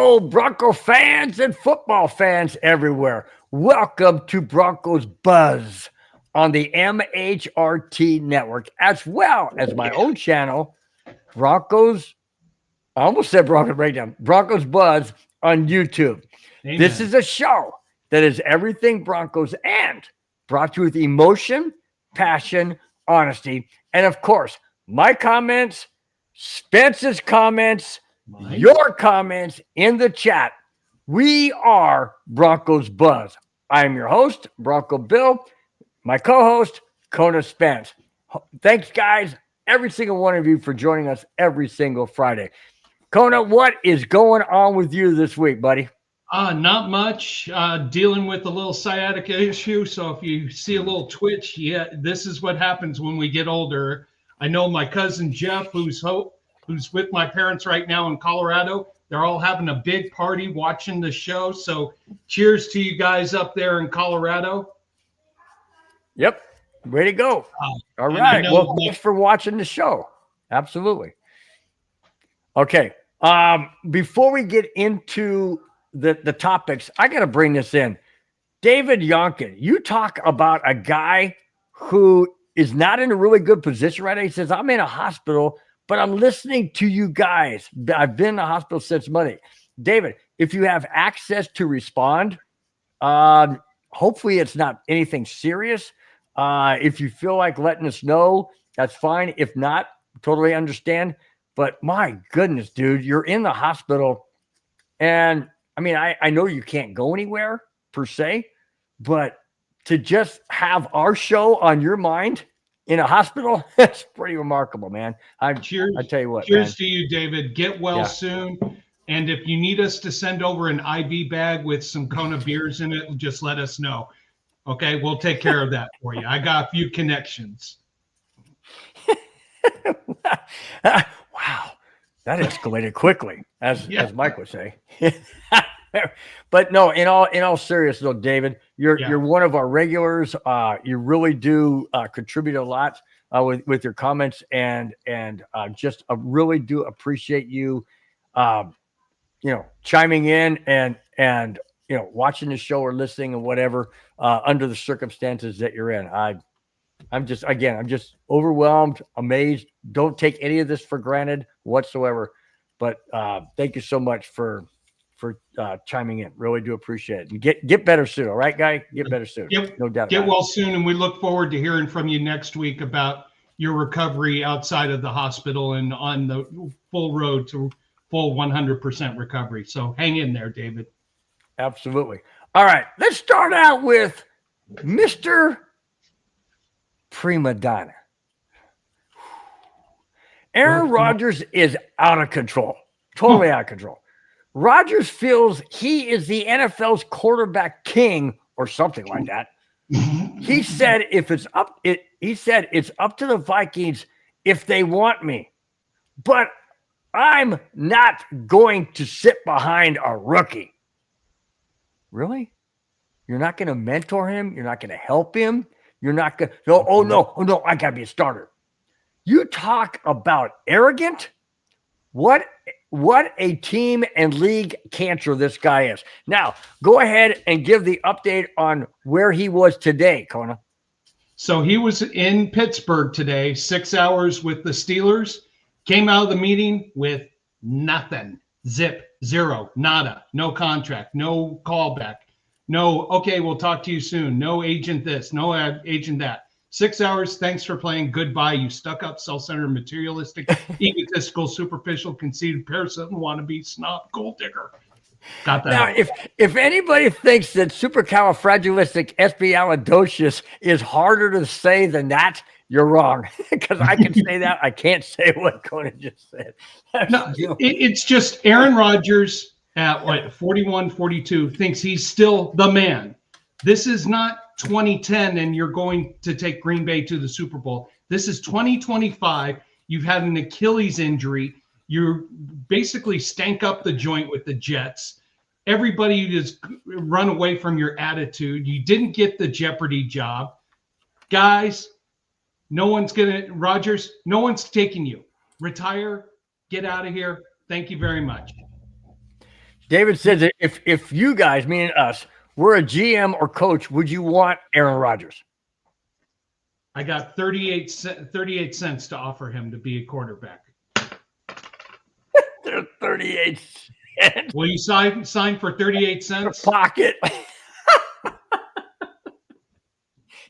Hello, Bronco fans and football fans everywhere. Welcome to Broncos Buzz on the MHRT network, as well as my own channel, Broncos. I almost said Broncos Breakdown, Broncos Buzz on YouTube. Amen. This is a show that is everything Broncos and brought to you with emotion, passion, honesty, and of course, my comments, Spence's comments, your comments in the chat. We are Broncos Buzz. I'm your host, Bronco Bill, my co-host, Kona Spence. Thanks, guys, every single one of you for joining us every single Friday. Kona, what is going on with you this week, buddy? Not much. Dealing with a little sciatica issue. So if you see a little twitch, yeah, this is what happens when we get older. I know my cousin Jeff, who's with my parents right now in Colorado. They're all having a big party watching the show. So cheers to you guys up there in Colorado. Yep. Way to go. All right. Well, thanks for watching the show. Absolutely. Okay. Before we get into the topics, I got to bring this in. David Yonkin, you talk about a guy who is not in a really good position right now. He says, I'm in a hospital, but I'm listening to you guys. I've been in the hospital since Monday. David, if you have access to respond, hopefully it's not anything serious. If you feel like letting us know, that's fine. If not, totally understand. But my goodness, dude, you're in the hospital. And I mean, I know you can't go anywhere per se, but to just have our show on your mind in a hospital, that's pretty remarkable, man. Cheers. I tell you what. Cheers man. to you, David. Get well soon. And if you need us to send over an IV bag with some Kona beers in it, just let us know. Okay, we'll take care of that for you. I got a few connections. Wow, that escalated quickly, as Mike would say. But no, in all seriousness, though, David, you're one of our regulars. You really do contribute a lot with your comments, and just really do appreciate you, chiming in and watching the show or listening and whatever under the circumstances that you're in. I'm just overwhelmed, amazed. Don't take any of this for granted whatsoever. But thank you so much for chiming in. Really do appreciate it. And get better soon. All right, guy? Get better soon. Yep. No doubt. Get well soon. And we look forward to hearing from you next week about your recovery outside of the hospital and on the full road to full 100% recovery. So hang in there, David. Absolutely. All right. Let's start out with Mr. Prima Donna. Aaron Rodgers is out of control. Totally out of control. Rodgers feels he is the NFL's quarterback king or something like that. He said it's up to the Vikings if they want me. But I'm not going to sit behind a rookie. Really? You're not going to mentor him? You're not going to help him? You're not going to no, I got to be a starter. You talk about arrogant? What a team and league cancer this guy is. Now, go ahead and give the update on where he was today, Kona. So he was in Pittsburgh today, 6 hours with the Steelers, came out of the meeting with nothing. Zip, zero, nada, no contract, no callback, no, okay, we'll talk to you soon. No agent this, no agent that. 6 hours, thanks for playing, goodbye, you stuck-up, self-centered, materialistic, egotistical, superficial, conceited, parasite, wannabe, snob, gold digger. Got that. Now, if anybody thinks that supercalifragilisticexpialidocious is harder to say than that, you're wrong. Because I can say that. I can't say what Conan just said. No, it's just Aaron Rodgers at 41, 42 thinks he's still the man. This is not 2010 and you're going to take Green Bay to the Super Bowl. This is 2025. You've had an Achilles injury. You basically stank up the joint with the Jets. Everybody just run away from your attitude. You didn't get the Jeopardy job. Guys, Rodgers, no one's taking you. Retire, get out of here. Thank you very much. David says that if you guys, meaning us, were a GM or coach, would you want Aaron Rodgers? I got 38 cents to offer him to be a quarterback. 38 cents. Will you sign for 38 cents? Pocket.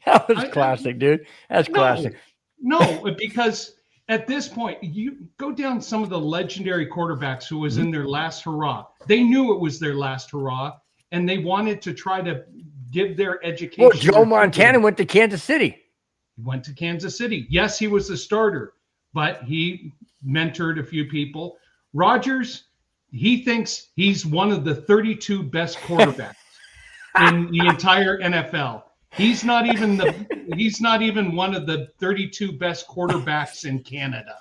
That was classic, dude. That's classic. No, because at this point, you go down some of the legendary quarterbacks who was in their last hurrah. They knew it was their last hurrah, and they wanted to try to give their education. Well, Joe Montana went to Kansas City. He went to Kansas City. Yes, he was the starter, but he mentored a few people. Rodgers, he thinks he's one of the 32 best quarterbacks in the entire NFL. He's not even one of the 32 best quarterbacks in Canada.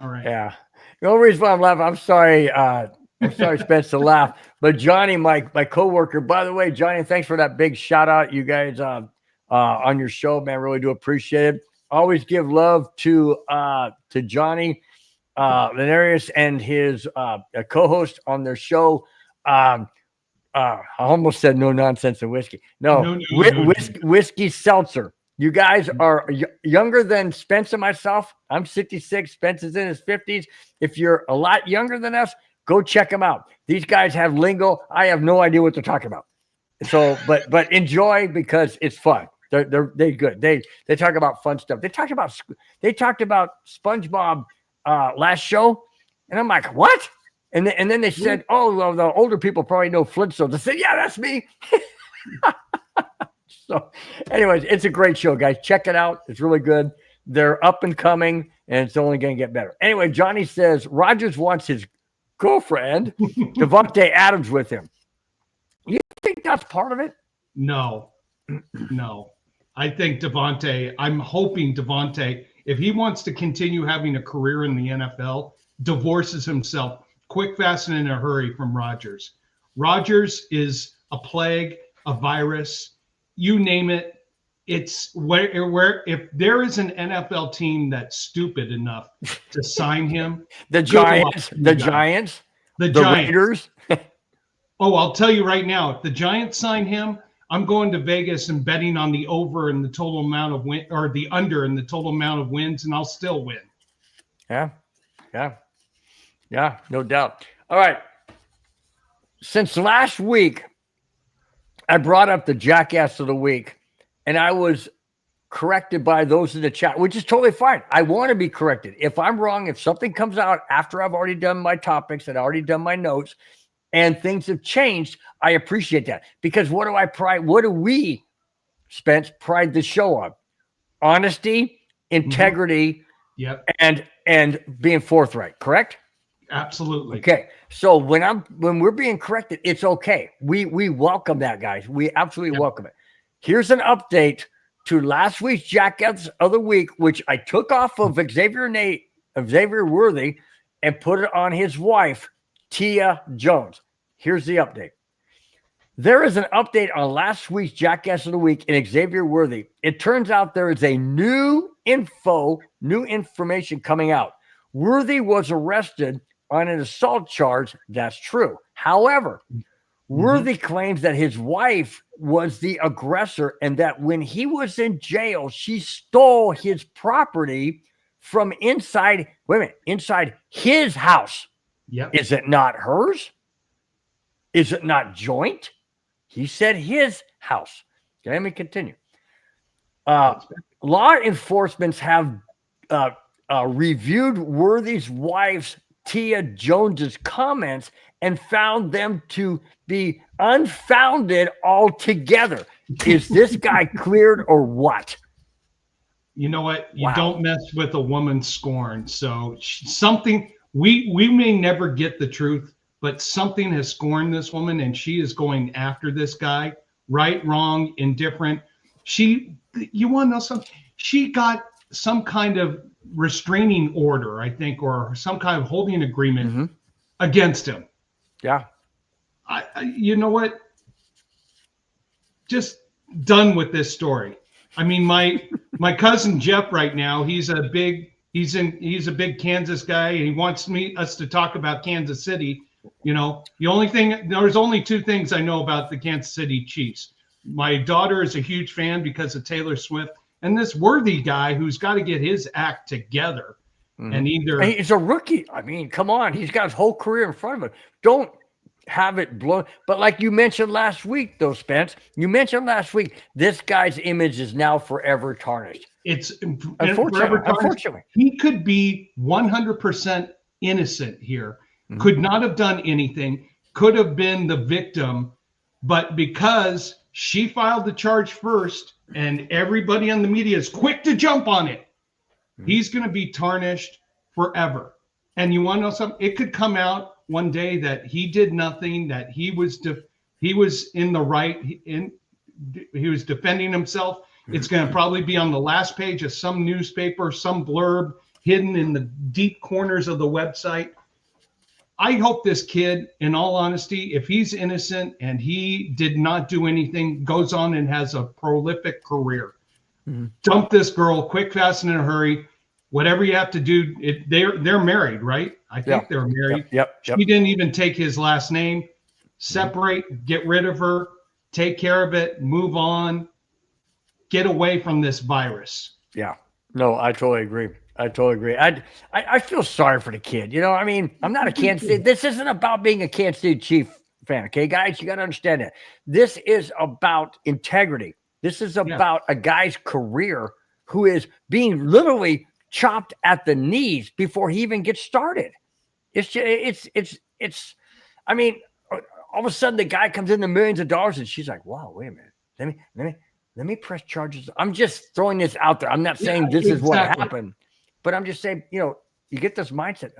All right. Yeah. The only reason why I'm laughing, I'm sorry, Spence, to laugh. But Johnny, my coworker, by the way, Johnny, thanks for that big shout out, you guys, on your show, man. Really do appreciate it. Always give love to Johnny Linares and his co-host on their show. I almost said no nonsense and whiskey. No. WiskeySeltzer. You guys are younger than Spence and myself. I'm 66. Spence is in his 50s. If you're a lot younger than us, go check them out. These guys have lingo. I have no idea what they're talking about. So, but enjoy because it's fun. They're good. They talk about fun stuff. They talked about SpongeBob last show, and I'm like, what? And then they said, oh, well, the older people probably know Flintstones. I said, yeah, that's me. So, anyways, it's a great show, guys. Check it out. It's really good. They're up and coming, and it's only going to get better. Anyway, Johnny says Rodgers wants his girlfriend, Davante Adams, with him. You think that's part of it? No. I think I'm hoping Davante, if he wants to continue having a career in the NFL, divorces himself quick, fast, and in a hurry from Rodgers. Rodgers is a plague, a virus, you name it. It's where if there is an NFL team that's stupid enough to sign him, the Giants, Raiders. Oh, I'll tell you right now, if the Giants sign him, I'm going to Vegas and betting on the over and the total amount of win, or the under and the total amount of wins, and I'll still win. Yeah, no doubt. All right. Since last week, I brought up the Jackass of the Week, and I was corrected by those in the chat, which is totally fine. I want to be corrected. If I'm wrong, if something comes out after I've already done my topics and already done my notes and things have changed, I appreciate that. Because what do we, Spence, pride the show on? Honesty, integrity, and being forthright, correct? Absolutely. Okay. So when we're being corrected, it's okay. We welcome that, guys. We absolutely welcome it. Here's an update to last week's Jackass of the Week, which I took off of Xaviar Worthy and put it on his wife, Tia Jones. Here's the update. There is an update on last week's Jackass of the Week in Xaviar Worthy. It turns out there is a new information coming out. Worthy was arrested on an assault charge. That's true. However, Worthy claims that his wife was the aggressor and that when he was in jail, she stole his property from inside his house. Yep. Is it not hers? Is it not joint? He said his house. Okay, let me continue. Law enforcement have reviewed Worthy's wife's Tia Jones's comments and found them to be unfounded altogether. Is this guy cleared or what? You know what? You don't mess with a woman's scorn. So something we may never get the truth, but something has scorned this woman, and she is going after this guy. Right, wrong, indifferent. You want to know something? She got some kind of restraining order, I think, or some kind of holding agreement against him. Yeah. You know what? Just done with this story. I mean, my cousin Jeff right now, he's a big Kansas guy, and he wants us to talk about Kansas City. There's only two things I know about the Kansas City Chiefs. My daughter is a huge fan because of Taylor Swift, and this Worthy guy who's got to get his act together. And he's a rookie. I mean, come on. He's got his whole career in front of him. Don't have it blown. But like you mentioned last week, though, Spence, this guy's image is now forever tarnished. It's unfortunately. He could be 100% innocent here. Could not have done anything. Could have been the victim. But because she filed the charge first and everybody on the media is quick to jump on it, he's going to be tarnished forever. And you want to know something? It could come out one day that he did nothing, that he was in the right, he was defending himself. It's going to probably be on the last page of some newspaper, some blurb hidden in the deep corners of the website. I hope this kid, in all honesty, if he's innocent and he did not do anything, goes on and has a prolific career. Dump this girl quick, fast, and in a hurry. Whatever you have to do. They're married, right? I think they're married. Yep. She didn't even take his last name. Separate, get rid of her, take care of it, move on, get away from this virus. Yeah. No, I totally agree. I feel sorry for the kid. I mean, I'm not a Kansas City. This isn't about being a Kansas City Chief fan. Okay, guys, you got to understand that. This is about integrity. This is about a guy's career who is being literally chopped at the knees before he even gets started. I mean, all of a sudden the guy comes into millions of dollars and she's like, wow, wait a minute. Let me press charges. I'm just throwing this out there. I'm not saying this is what happened. But I'm just saying, you get this mindset.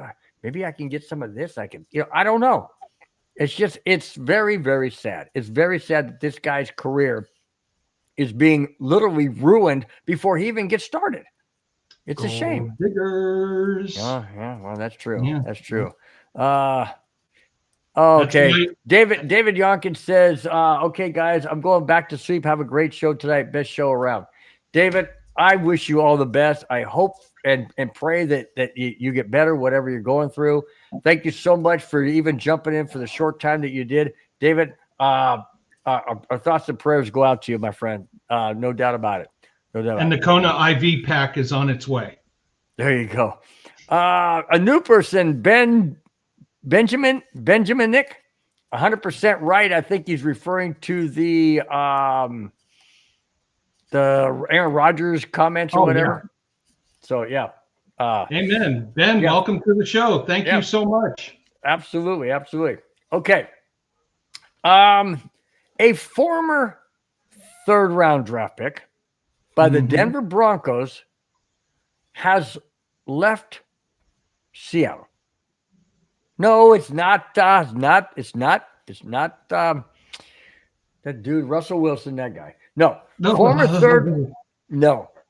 Maybe I can get some of this. I don't know. It's very, very sad. It's very sad that this guy's career is being literally ruined before he even gets started. It's a shame. Diggers. Oh, yeah. Well, that's true. Yeah. That's true. Okay. Right. David Yonkin says, okay, guys, I'm going back to sleep. Have a great show tonight. Best show around. David, I wish you all the best. I hope and pray that you get better, whatever you're going through. Thank you so much for even jumping in for the short time that you did. David, our thoughts and prayers go out to you, my friend. No doubt about it. And the Kona IV pack is on its way. There you go. A new person, Benjamin Nick, 100% right. I think he's referring to the Aaron Rodgers comments or whatever. Yeah. So, yeah. Amen. Ben, welcome to the show. Thank you so much. Absolutely. Okay. A former third-round draft pick by the Denver Broncos has left Seattle. No, it's not. It's not that dude, Russell Wilson, that guy. No.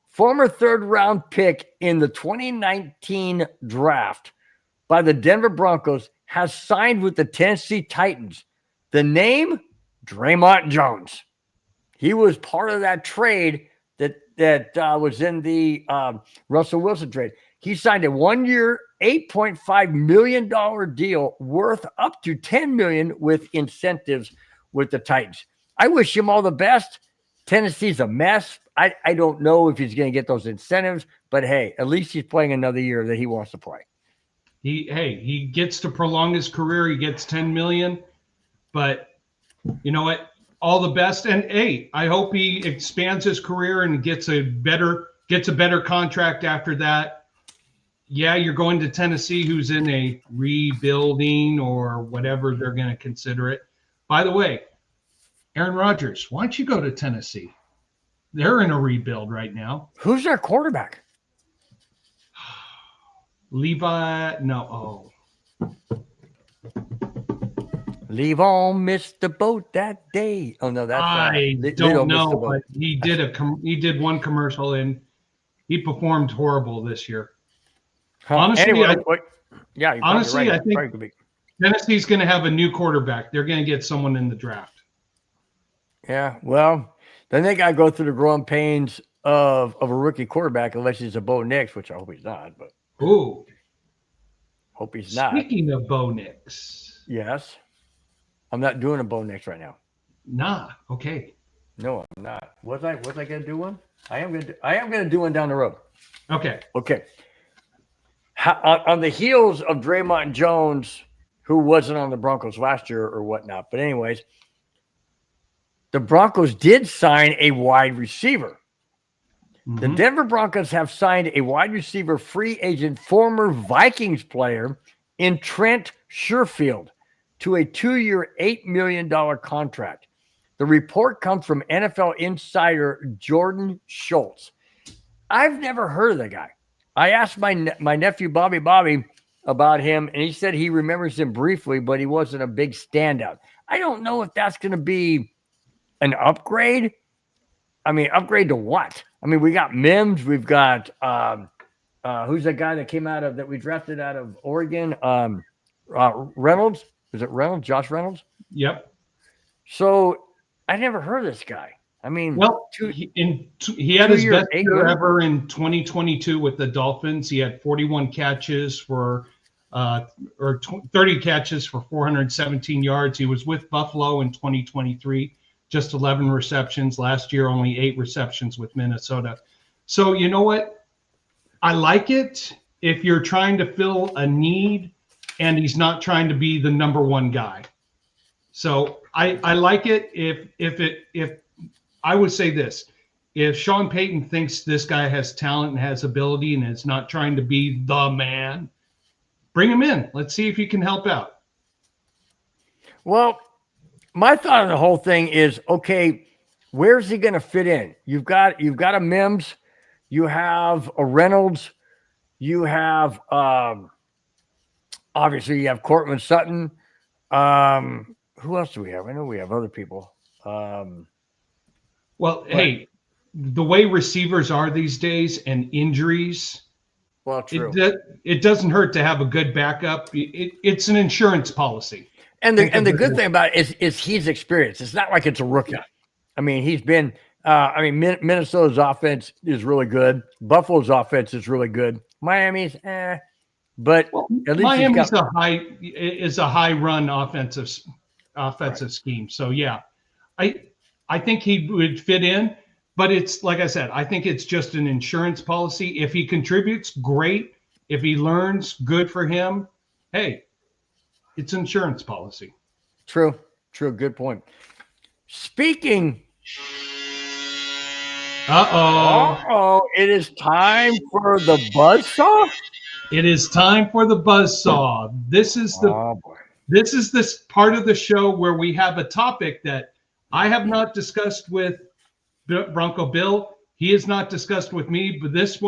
Former third-round pick in the 2019 draft by the Denver Broncos has signed with the Tennessee Titans. The name, Draymond Jones. He was part of that trade that was in the Russell Wilson trade. He signed a 1-year, $8.5 million deal worth up to $10 million with incentives with the Titans. I wish him all the best. Tennessee's a mess. I don't know if he's going to get those incentives, but hey, at least he's playing another year that he wants to play. He gets to prolong his career. He gets $10 million, but you know what? All the best. And hey, I hope he expands his career and gets a better contract after that. Yeah, you're going to Tennessee, who's in a rebuilding or whatever they're going to consider it. By the way, Aaron Rodgers, why don't you go to Tennessee? They're in a rebuild right now. Who's their quarterback? Levi. No. Leave on missed the boat that day. Oh no, that's I don't know. But he did one commercial and he performed horrible this year. Honestly, anyway, honestly, I think Tennessee's going to have a new quarterback. They're going to get someone in the draft. Yeah, well, then they got to go through the growing pains of a rookie quarterback, unless he's a Bo Nix, which I hope he's not. But hope he's not. Speaking of Bo Nix, Yes. I'm not doing a Bo Nix right now. Nah. Okay. No, I'm not. Was I gonna do one? I am gonna do one down the road. Okay. Okay. On the heels of Draymond Jones, who wasn't on the Broncos last year or whatnot, but anyways, the Broncos did sign a wide receiver. The Denver Broncos have signed a wide receiver free agent, former Vikings player in Trent Sherfield to a 2-year, $8 million contract. The report comes from NFL insider Jordan Schultz. I've never heard of the guy. I asked my nephew Bobby about him, and he said he remembers him briefly, but he wasn't a big standout. I don't know if that's going to be an upgrade. I mean, upgrade to what? I mean, we got Mims. We've got who's that guy that came out of that we drafted out of Oregon? Reynolds. Is it Reynolds? Josh Reynolds? Yep. So I never heard of this guy. I mean, well, he had his best year ever in 2022 with the Dolphins. He had 41 catches for 30 catches for 417 yards. He was with Buffalo in 2023, just 11 receptions. Last year, only 8 receptions with Minnesota. So you know what? I like it if you're trying to fill a need and he's not trying to be the number one guy. So I like it if I would say this, if Sean Payton thinks this guy has talent and has ability and is not trying to be the man, bring him in. Let's see if he can help out. Well, my thought on the whole thing is, okay, where's he going to fit in? You've got a Mims, you have a Reynolds, you have obviously you have Cortland Sutton. Who else do we have? I know we have other people. Hey, the way receivers are these days and injuries, well, true. It doesn't hurt to have a good backup. It's an insurance policy. And the good thing about it is he's experienced. It's not like it's a rookie. Yeah. I mean, he's been Minnesota's offense is really good. Buffalo's offense is really good. Miami's but at least Miami's a high run offensive scheme. So yeah, I think he would fit in, but it's like I said, I think it's just an insurance policy. If he contributes, great. If he learns, good for him. Hey, it's an insurance policy. True. Good point. Speaking. It is time for the buzzsaw. It is time for the buzzsaw. This is this part of the show where we have a topic that I have not discussed with Bronco Bill. He has not discussed with me, but this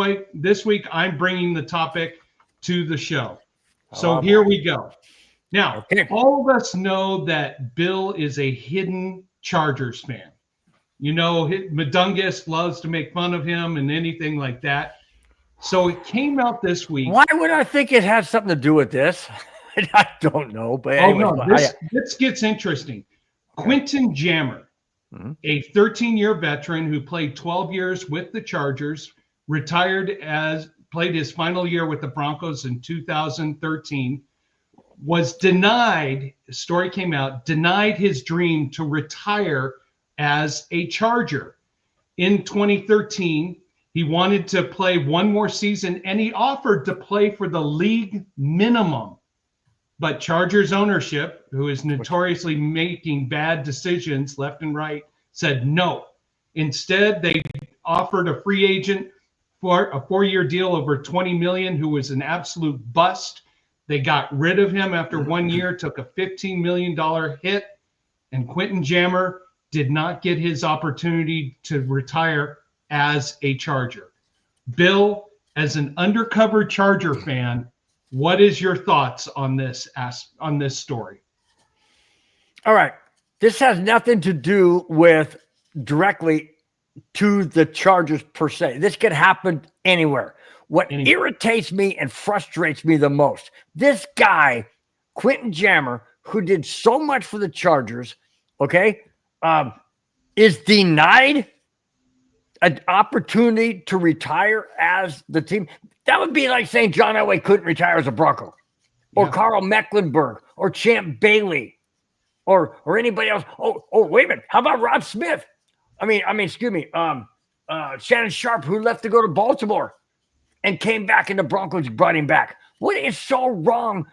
week I'm bringing the topic to the show. So here we go. Now, all of us know that Bill is a hidden Chargers fan. You know, Madungus loves to make fun of him and anything like that. So it came out this week. Why would I think it has something to do with this? I don't know. But anyway, this gets interesting. Quentin Jammer, a 13-year veteran who played 12 years with the Chargers, played his final year with the Broncos in 2013, was denied, the story came out, denied his dream to retire as a Charger. In 2013, he wanted to play one more season, and he offered to play for the league minimum. But Chargers ownership, who is notoriously making bad decisions left and right, said no. Instead, they offered a free agent for a 4-year deal over $20 million, who was an absolute bust. They got rid of him after 1 year, took a $15 million hit, and Quentin Jammer did not get his opportunity to retire as a Charger. Bill, as an undercover Charger fan, what is your thoughts on this story? All right. This has nothing to do with directly to the Chargers per se. This could happen anywhere. What irritates me and frustrates me the most, this guy, Quentin Jammer, who did so much for the Chargers, is denied an opportunity to retire as the team. That would be like saying John Elway couldn't retire as a Bronco. or Carl Mecklenburg or Champ Bailey or anybody else. Oh, wait a minute. How about Rod Smith? Excuse me. Shannon Sharp, who left to go to Baltimore and came back, and the Broncos brought him back. What is so wrong?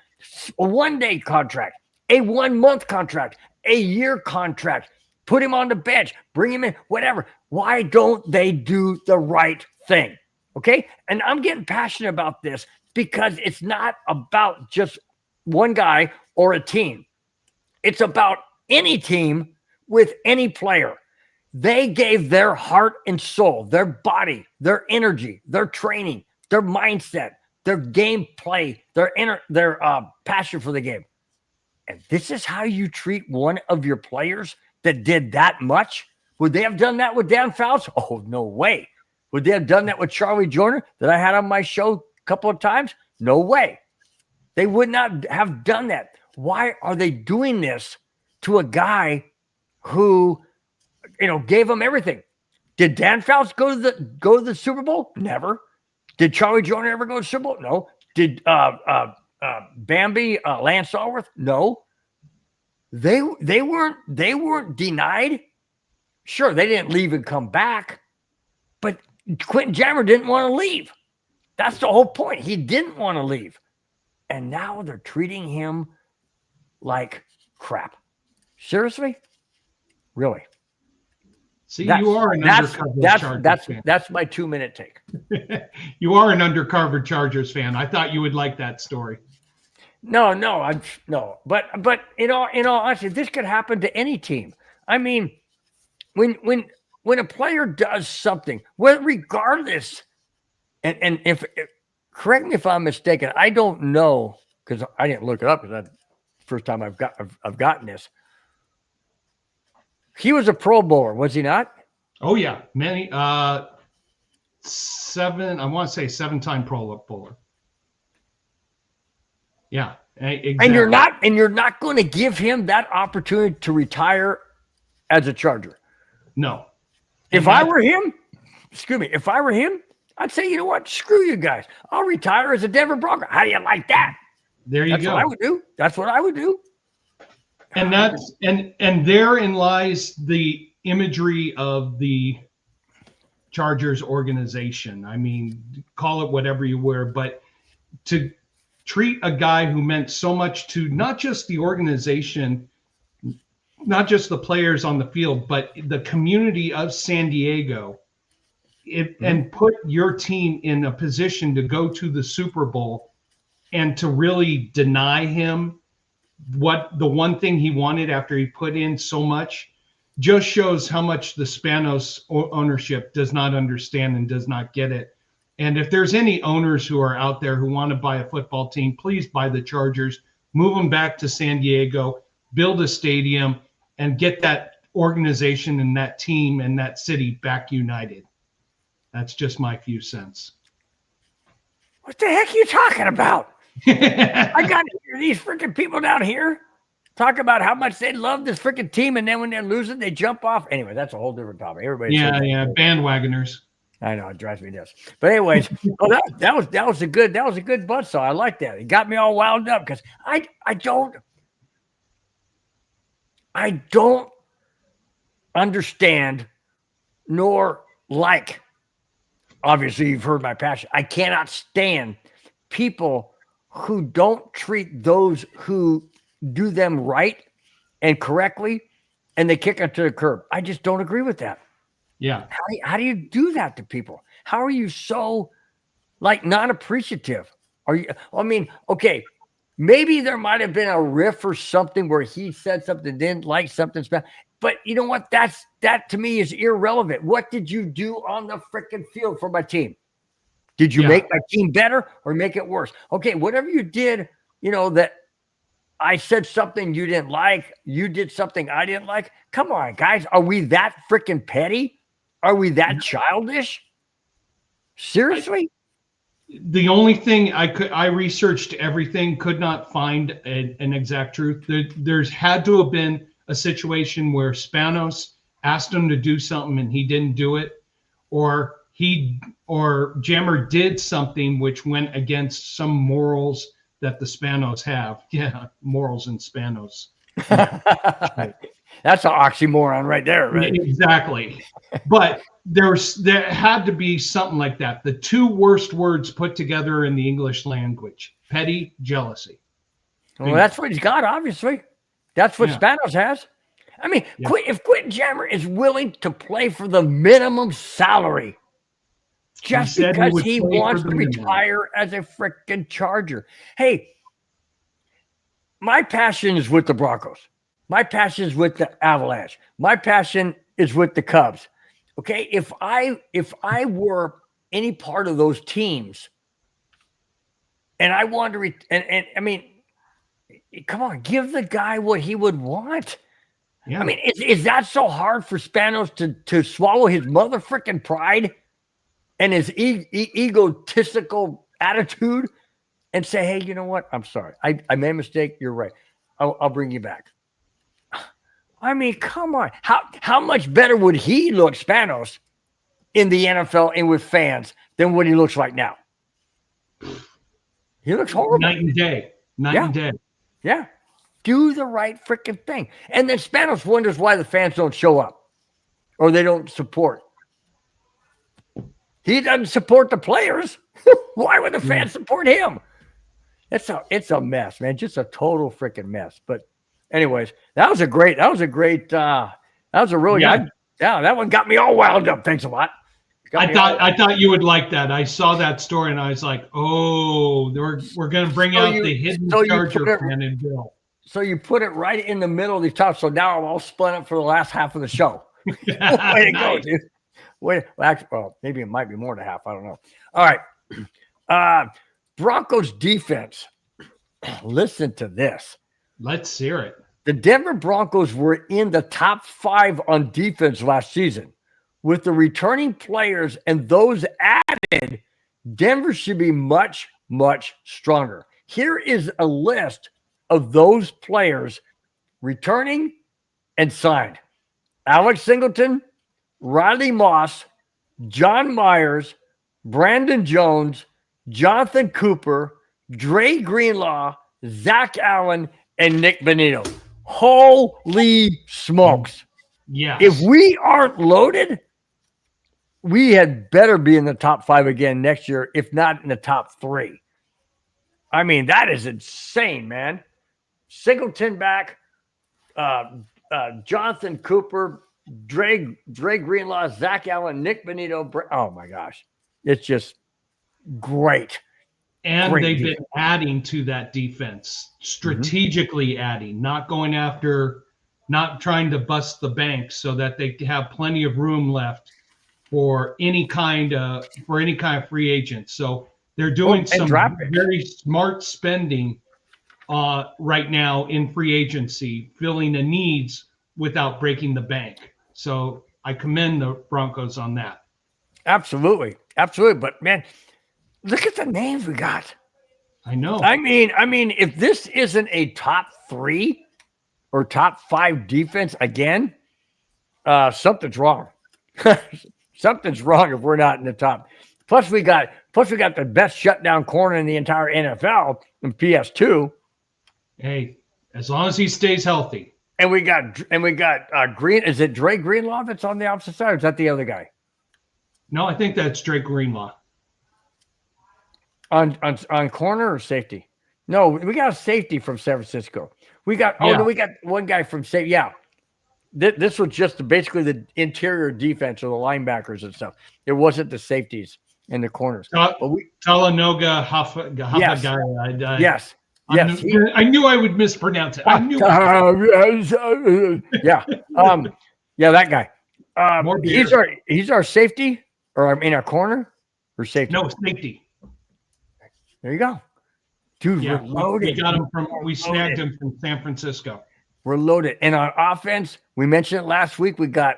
A 1-day contract, a 1-month contract, a year contract. Put him on the bench, bring him in, whatever. Why don't they do the right thing? Okay. And I'm getting passionate about this because it's not about just one guy or a team. It's about any team with any player. They gave their heart and soul, their body, their energy, their training, their mindset, their gameplay, their passion for the game. And this is how you treat one of your players that did that much? Would they have done that with Dan Fouts? Oh, no way. Would they have done that with Charlie Joyner that I had on my show a couple of times? No way. They would not have done that. Why are they doing this to a guy who, gave them everything? Did Dan Fouts go to the Super Bowl? Never. Did Charlie Joyner ever go to the Super Bowl? No. Did Bambi Lance Allworth? No. They weren't denied. Sure, they didn't leave and come back, but Quentin Jammer didn't want to leave. That's the whole point. He didn't want to leave. And now they're treating him like crap. Seriously? Really? See, you are an undercover Chargers fan. That's my 2-minute take. You are an undercover Chargers fan. I thought you would like that story. No. But in all honesty, this could happen to any team. I mean, when a player does something, well, regardless, and if correct me if I'm mistaken, I don't know because I didn't look it up because that's the first time I've gotten this. He was a Pro Bowler, was he not? Oh yeah, many 7. I want to say 7-time Pro Bowler. Yeah, exactly. And you're not going to give him that opportunity to retire as a Charger. No. If I were him, I'd say, you know what? Screw you guys. I'll retire as a Denver Bronco. How do you like that? There you go. That's what I would do. And and therein lies the imagery of the Chargers organization. I mean, call it whatever you were, but to treat a guy who meant so much to not just the organization, not just the players on the field, but the community of San Diego, and put your team in a position to go to the Super Bowl, and to really deny him what the one thing he wanted after he put in so much, just shows how much the Spanos ownership does not understand and does not get it. And if there's any owners who are out there who want to buy a football team, please buy the Chargers, move them back to San Diego, build a stadium, and get that organization and that team and that city back united. That's just my few cents. What the heck are you talking about? I got to hear these freaking people down here talk about how much they love this freaking team, and then when they're losing, they jump off. Anyway, that's a whole different topic. Everybody, bandwagoners. I know, it drives me nuts. But anyways, that was a good buzzsaw. I like that. It got me all wound up because I don't understand nor like. Obviously, you've heard my passion. I cannot stand people who don't treat those who do them right and correctly, and they kick it to the curb. I just don't agree with that. Yeah. How do you do that to people? How are you so non-appreciative? Are you? I mean, okay, maybe there might have been a riff or something where he said something, didn't like something special. But you know what? That to me is irrelevant. What did you do on the freaking field for my team? Did you make my team better or make it worse? Okay, whatever you did, that I said something you didn't like, you did something I didn't like. Come on, guys. Are we that freaking petty? Are we that childish? Seriously? The only thing I researched everything, could not find an exact truth. There's had to have been a situation where Spanos asked him to do something and he didn't do it, or Jammer did something which went against some morals that the Spanos have. Yeah, morals and Spanos. That's an oxymoron right there, right? Exactly. But there had to be something like that. The two worst words put together in the English language: petty jealousy. Well, that's what he's got, obviously. That's what Spanos has. I mean, if Quentin Jammer is willing to play for the minimum salary just because he wants to retire as a freaking Charger. Hey, my passion is with the Broncos. My passion is with the Avalanche. My passion is with the Cubs. Okay, if I were any part of those teams, and I wanted to, and I mean, come on, give the guy what he would want. Yeah. I mean, is that so hard for Spanos to swallow his mother freaking pride and his egotistical attitude and say, hey, you know what? I'm sorry. I made a mistake. You're right. I'll bring you back. I mean, come on. How much better would he look, Spanos, in the NFL and with fans than what he looks like now? He looks horrible. Night and day. Night and day. Yeah. Do the right freaking thing. And then Spanos wonders why the fans don't show up or they don't support. He doesn't support the players. Why would the fans support him? It's a mess, man. Just a total freaking mess. But anyways, that was a really good. That one got me all wound up. Thanks a lot. I thought you would like that. I saw that story and I was like, oh, we're going to bring out the hidden Charger fan in Bill. So you put it right in the middle of the top. So now I'm all split up for the last half of the show. Way to go, dude. Well, maybe it might be more than half. I don't know. All right. Broncos defense. Listen to this. Let's hear it. The Denver Broncos were in the top 5 on defense last season. With the returning players and those added, Denver should be much, much stronger. Here is a list of those players returning and signed. Alex Singleton, Riley Moss, John Myers, Brandon Jones, Jonathan Cooper, Dre Greenlaw, Zach Allen, and Nick Bonito. Holy smokes. Yeah. If we aren't loaded, we had better be in the top 5 again next year, if not in the top 3. I mean, that is insane, man. Singleton back, Jonathan Cooper, Dre Greenlaw, Zach Allen, Nick Bonito. Oh, my gosh. It's just great. And they've been adding to that defense, strategically adding, not going after, not trying to bust the bank so that they have plenty of room left for any kind of free agent. So they're doing some very smart spending right now in free agency, filling the needs without breaking the bank. So I commend the Broncos on that. Absolutely. Absolutely. But man, look at the names we got. I know. I mean, if this isn't a top 3 or top 5 defense again, something's wrong. Something's wrong if we're not in the top. Plus we got the best shutdown corner in the entire NFL in PS2. Hey, as long as he stays healthy. And we got Green. Is it Dre Greenlaw that's on the opposite side? Or is that the other guy? No, I think that's Dre Greenlaw. On corner or safety? No, we got a safety from San Francisco. We got we got one guy from safety. Yeah. This was just basically the interior defense or the linebackers and stuff. It wasn't the safeties and the corners. Talanoga Huffa guy. Yes. Yes. I knew I would mispronounce it. I knew. Yeah. That guy. He's our safety, or I mean our corner, or safety. No, safety. There you go, dude. Yeah, we're loaded. We snagged him from San Francisco. We're loaded, and on offense, we mentioned it last week. We got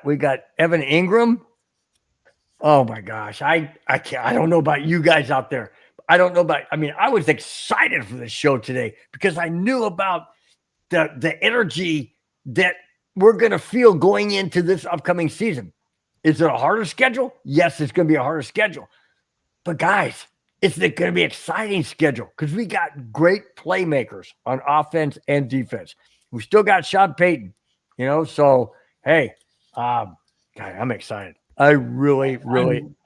Evan Ingram. Oh my gosh, I can't. I don't know about you guys out there. I was excited for this show today because I knew about the energy that we're going to feel going into this upcoming season. Is it a harder schedule? Yes, it's going to be a harder schedule. But guys, It's going to be an exciting schedule because we got great playmakers on offense and defense. We still got Sean Payton, so hey, God, I'm excited. I really,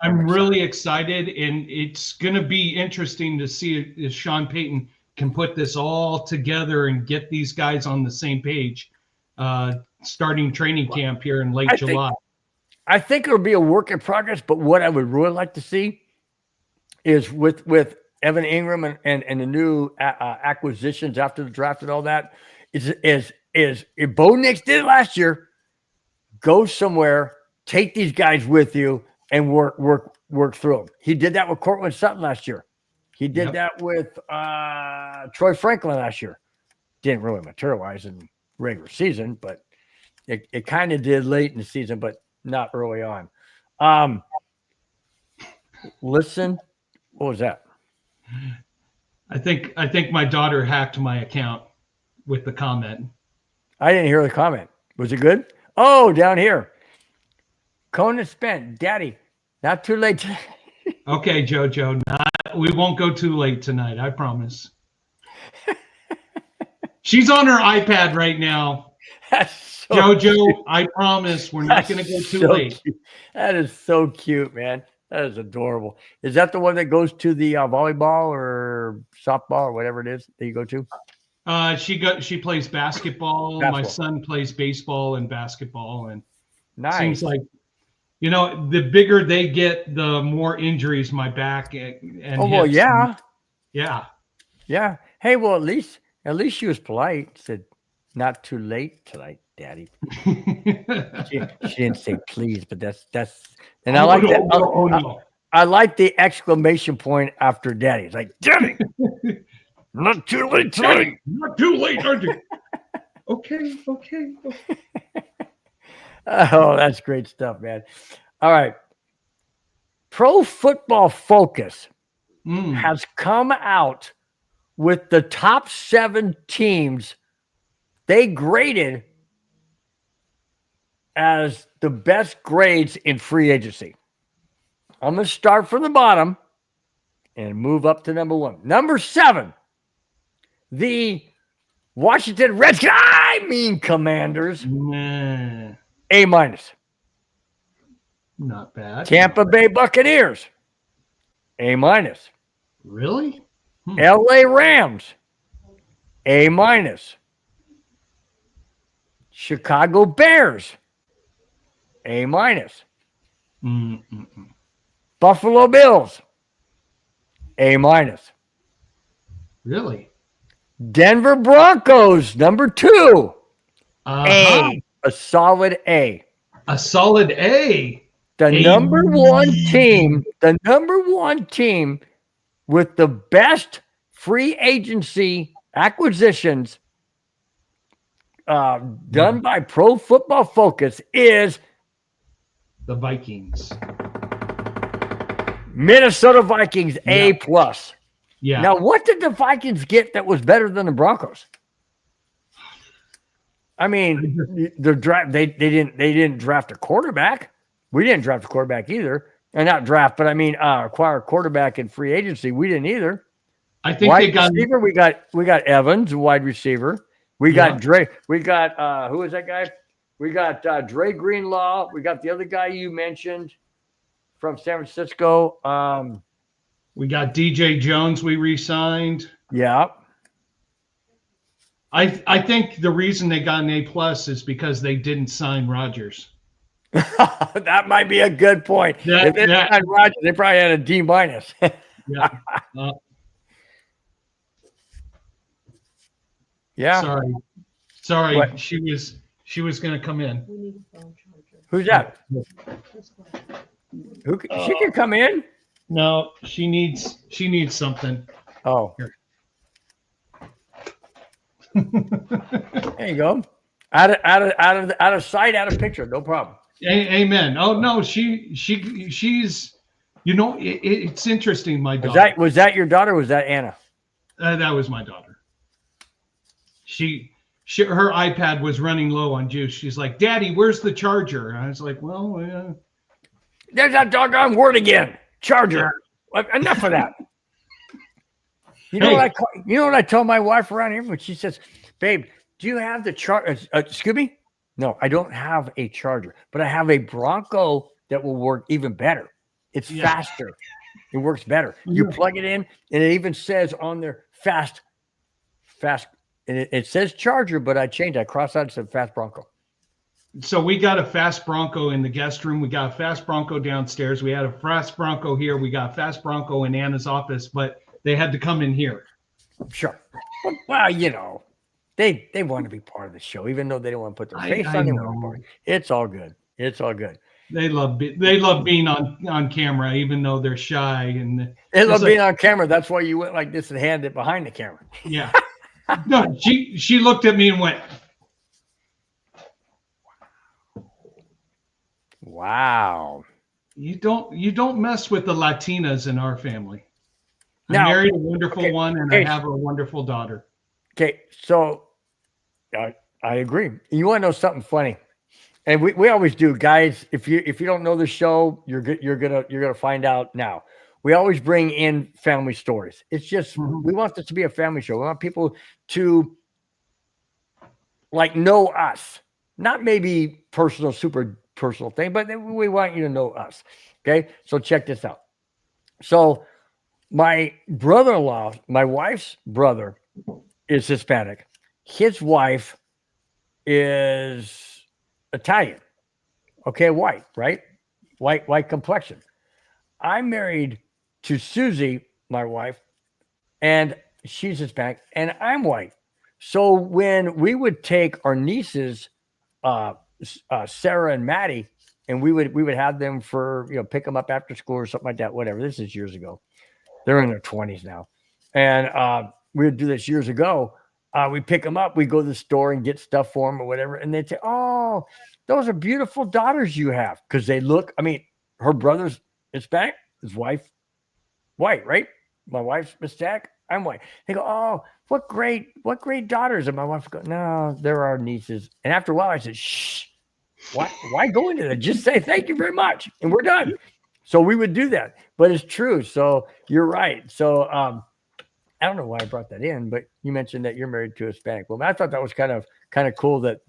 I'm really excited, and it's going to be interesting to see if Sean Payton can put this all together and get these guys on the same page, starting training camp here in late July. I think it'll be a work in progress, but what I would really like to see is with Evan Ingram and the new acquisitions after the draft and all that, is if Bo Nix did it last year, go somewhere, take these guys with you, and work through them. He did that with Cortland Sutton last year. He did that with Troy Franklin last year. Didn't really materialize in regular season, but it kind of did late in the season, but not early on. Listen, what was that? I think my daughter hacked my account with the comment. I didn't hear the comment. Was it good? Oh, down here. Conan spent. Daddy, not too late. Okay, JoJo. We won't go too late tonight. I promise. She's on her iPad right now. JoJo, I promise we're not going to go too late. Cute. That is so cute, man. That is adorable. Is that the one that goes to the volleyball or softball or whatever it is that you go to? She plays basketball. My son plays baseball and basketball, and nice. Seems like the bigger they get, the more injuries my back and well, yeah. Hey, well, at least she was polite. Said, "Not too late tonight, Daddy." she didn't say please, but that's and I like that. No. I like the exclamation point after Daddy. It's like, Daddy, not too late tonight. Not too late, are you? Okay. Oh, that's great stuff, man. All right. Pro Football Focus has come out with the top 7 teams they graded as the best grades in free agency. I'm going to start from the bottom and move up to number 1. Number 7, the Washington Redskins, Commanders. A-. Not bad. Tampa Bay Buccaneers. A-. Really? LA Rams. A-. Chicago Bears. A-. Buffalo Bills. A-. Really? Denver Broncos, number 2. A solid A. A solid A. The number one team with the best free agency acquisitions done by Pro Football Focus is the Vikings. Minnesota Vikings, A+. Yeah. Now, what did the Vikings get that was better than the Broncos? I mean, the draft they didn't draft a quarterback. We didn't draft a quarterback either. And not draft, but I mean acquire a quarterback in free agency. We didn't either. I think wide receiver, we got Evans, wide receiver. We got Dre. We got who is that guy? We got Dre Greenlaw. We got the other guy you mentioned from San Francisco. We got DJ Jones we re-signed. Yeah. I think the reason they got an A+ is because they didn't sign Rodgers. That might be a good point. If they had Rodgers, they probably had a D-. Yeah. Yeah. Sorry. What? She was going to come in. Who's that? She can come in. No, she needs something. Oh. Here. There you go. Out of sight, out of picture. No problem. Amen. Oh no, she's. It's interesting. My daughter. Was that your daughter? Or was that Anna? That was my daughter. Her iPad was running low on juice. She's like, "Daddy, where's the charger?" And I was like, "Well, there's that doggone word again. Charger. Enough of that." You know what you know what I tell my wife around here when she says, "Babe, do you have the charger?" Excuse me. No, I don't have a charger, but I have a Bronco that will work even better. It's faster. It works better. You plug it in, and it even says on there fast. And it says charger, but I changed. I crossed out and said fast Bronco. So we got a fast Bronco in the guest room. We got a fast Bronco downstairs. We had a fast Bronco here. We got a fast Bronco in Anna's office, but they had to come in here. Sure. Well, you know, they want to be part of the show, even though they don't want to put their face on it. It's all good. It's all good. They love being on camera, even though they're shy. And they love being on camera. That's why you went like this and handed it behind the camera. Yeah. No, she looked at me and went, "Wow. You don't mess with the Latinas in our family." I married a wonderful one, and I have a wonderful daughter. Okay, so I agree. You want to know something funny? And we always do, guys. If you don't know the show, you're gonna find out now. We always bring in family stories. It's just we want this to be a family show. We want people to like know us, not maybe super personal thing, but we want you to know us. Okay, so check this out. So my brother-in-law, my wife's brother, is Hispanic. His wife is Italian. Okay, white, right? White complexion. I'm married to Susie, my wife, and she's Hispanic, and I'm white. So when we would take our nieces, Sarah and Maddie, and we would have them for, pick them up after school or something like that, whatever. This is years ago. They're in their 20s now. And we would do this years ago. We pick them up, we go to the store and get stuff for them or whatever. And they'd say, "Oh, those are beautiful daughters you have." Because they look, her brother's Hispanic, his wife, white, right? My wife's Hispanic, I'm white. They go, "Oh, what great daughters." And my wife would go, "No, they're our nieces." And after a while I said, "Shh, why go into that? Just say thank you very much. And we're done." So we would do that, but it's true. So you're right. So I don't know why I brought that in, but you mentioned that you're married to a Hispanic woman. I thought that was kind of cool that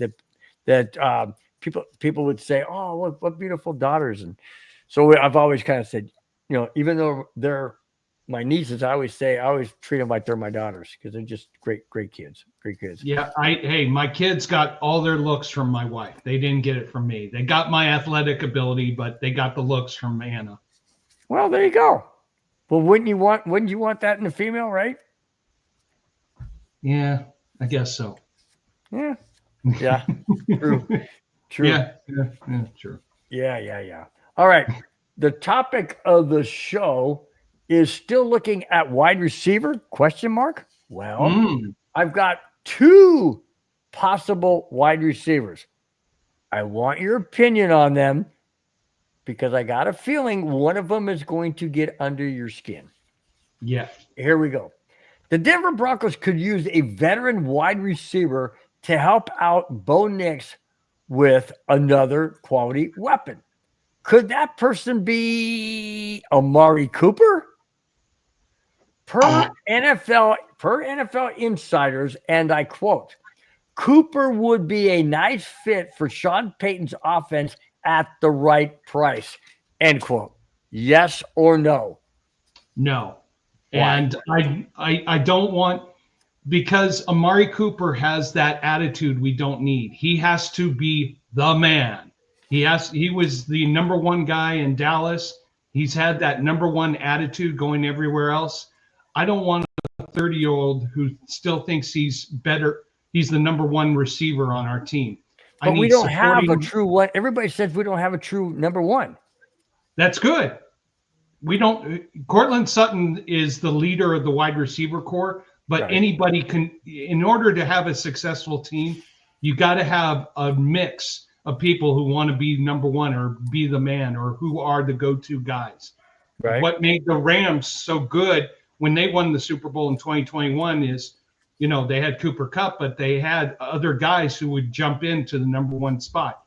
people would say, "Oh, what beautiful daughters." And so I've always kind of said, even though they're my nieces, I always treat them like they're my daughters because they're just great kids. Yeah. My kids got all their looks from my wife. They didn't get it from me. They got my athletic ability, but they got the looks from Anna. Well, there you go. Well, wouldn't you want that in a female, right? Yeah, I guess so. Yeah. Yeah. True. Yeah, true. Yeah. All right. The topic of the show is still looking at wide receiver ? Well, I've got 2 possible wide receivers. I want your opinion on them because I got a feeling one of them is going to get under your skin. Yeah. Here we go. The Denver Broncos could use a veteran wide receiver to help out Bo Nix with another quality weapon. Could that person be Amari Cooper? Per NFL insiders, and I quote, "Cooper would be a nice fit for Sean Payton's offense at the right price." End quote. Yes or no? No. Why? And I don't want, because Amari Cooper has that attitude we don't need. He has to be the man. He was the number 1 guy in Dallas. He's had that number 1 attitude going everywhere else. I don't want a 30-year-old who still thinks he's better. He's the number 1 receiver on our team. But we don't have a true one. Everybody says we don't have a true number 1. That's good. We don't. Cortland Sutton is the leader of the wide receiver corps, but anybody can. In order to have a successful team, you got to have a mix of people who want to be number 1 or be the man or who are the go-to guys. Right. What made the Rams so good when they won the Super Bowl in 2021 is, they had Cooper Kupp, but they had other guys who would jump into the number 1 spot.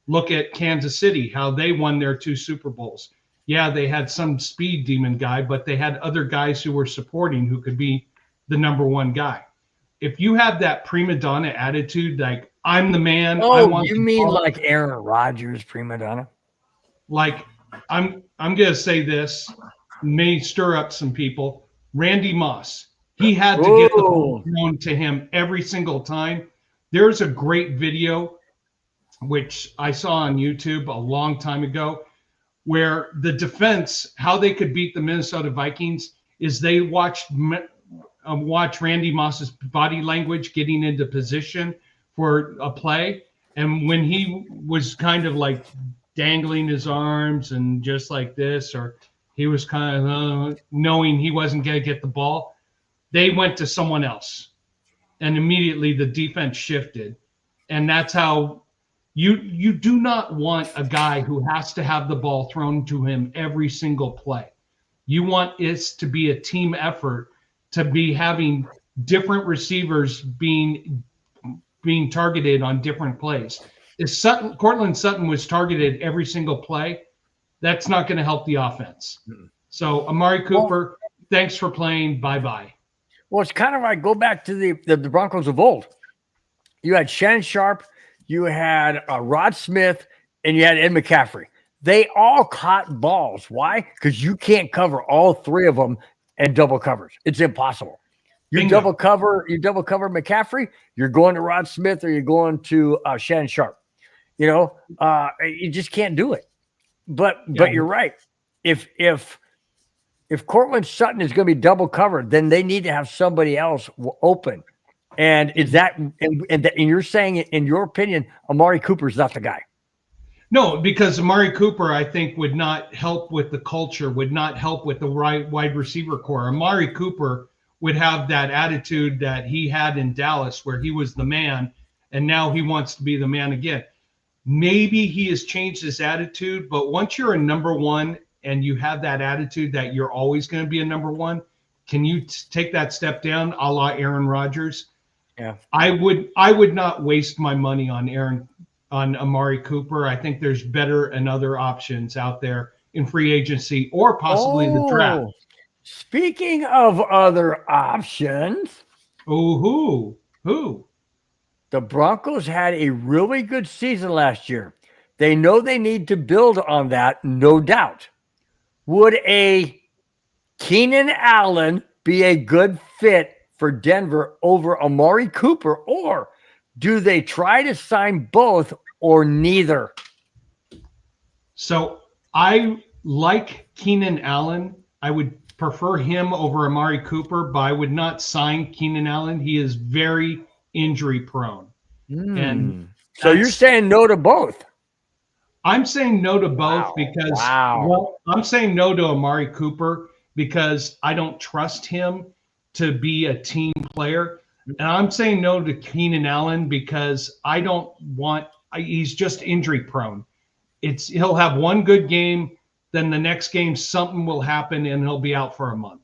Look at Kansas City, how they won their 2 Super Bowls. Yeah, they had some speed demon guy, but they had other guys who were supporting who could be the number one guy. If you have that prima donna attitude, like I'm the man, I want you the mean ball, like Aaron Rodgers, prima donna? like I'm gonna say this, may stir up some people. Randy Moss, he had to get the ball Oh, thrown to him every single time. There's a great video which I saw on YouTube a long time ago where the defense, how they could beat the Minnesota Vikings is they watch Randy Moss's body language getting into position for a play. And when he was kind of like dangling his arms and just like this, or he was kind of knowing he wasn't going to get the ball, they went to someone else. And immediately the defense shifted. And that's how you do not want a guy who has to have the ball thrown to him every single play. You want it to be a team effort, to be having different receivers being targeted on different plays. If Cortland Sutton was targeted every single play, that's not going to help the offense. So Amari Cooper, thanks for playing. Bye-bye. Well, it's kind of like go back to the Broncos of old. You had Shannon Sharp, you had Rod Smith, and you had Ed McCaffrey. They all caught balls. Why? Because you can't cover all three of them and double covers. It's impossible. You double cover McCaffrey, you're going to Rod Smith or you're going to Shannon Sharp. You just can't do it. But you're right. If Cortland Sutton is going to be double covered, then they need to have somebody else open. And is that and you're saying, in your opinion, Amari Cooper's not the guy? No, because Amari Cooper, I think, would not help with the culture, would not help with the wide receiver core. Amari Cooper would have that attitude that he had in Dallas where he was the man, and now he wants to be the man again. Maybe he has changed his attitude, but once you're a number one and you have that attitude that you're always going to be a number one, can you take that step down a la Aaron Rodgers? Yeah. I would not waste my money on Amari Cooper. I think there's better and other options out there in free agency or possibly the draft. Speaking of other options. Oh, who? The Broncos had a really good season last year. They know they need to build on that, no doubt. Would a Keenan Allen be a good fit for Denver over Amari Cooper, or do they try to sign both or neither? So I like Keenan Allen. I would prefer him over Amari Cooper, but I would not sign Keenan Allen. He is very injury prone. And so you're saying no to both? I'm saying no to both because I'm saying no to Amari Cooper because I don't trust him to be a team player. And I'm saying no to Keenan Allen because he's just injury prone. He'll have one good game, then the next game something will happen and he'll be out for a month.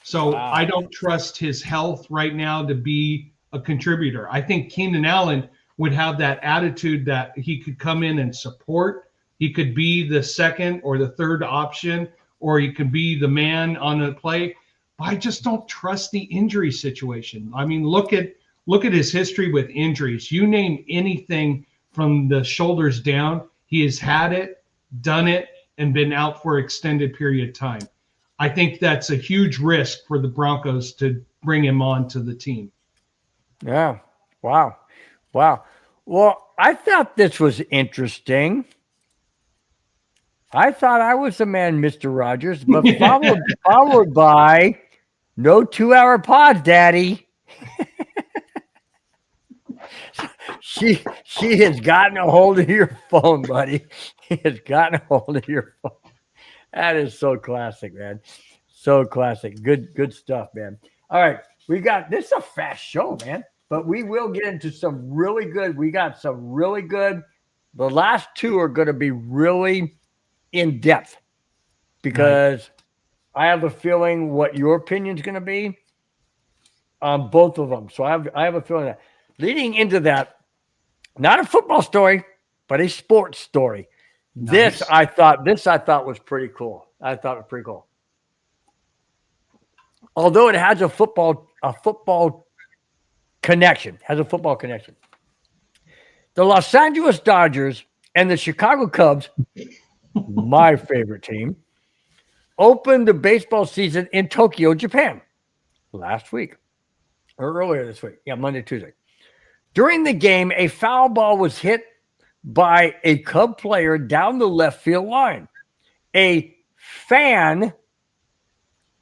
So I don't trust his health right now to be a contributor. I think Keenan Allen would have that attitude that he could come in and support. He could be the second or the third option, or he could be the man on the play. But I just don't trust the injury situation. I mean, look at his history with injuries. You name anything from the shoulders down, he has had it, done it, and been out for an extended period of time. I think that's a huge risk for the Broncos to bring him on to the team. Yeah. Wow. Well, I thought this was interesting. I thought I was the man, Mr. Rogers, but followed by no 2-hour pods, Daddy. She has gotten a hold of your phone, buddy. She has gotten a hold of your phone. That is so classic, man. So classic. Good stuff, man. All right. This is a fast show, man. But we will get into some really good. We got some really good. The last two are going to be really in depth because I have a feeling what your opinion is going to be on both of them. So I have a feeling that leading into that, not a football story, but a sports story. Nice. This I thought was pretty cool. I thought it was pretty cool. Although it has a football connection, The Los Angeles Dodgers and the Chicago Cubs, my favorite team, opened the baseball season in Tokyo, Japan, last week or earlier this week. Yeah, Monday, Tuesday. During the game, a foul ball was hit by a Cub player down the left field line. A fan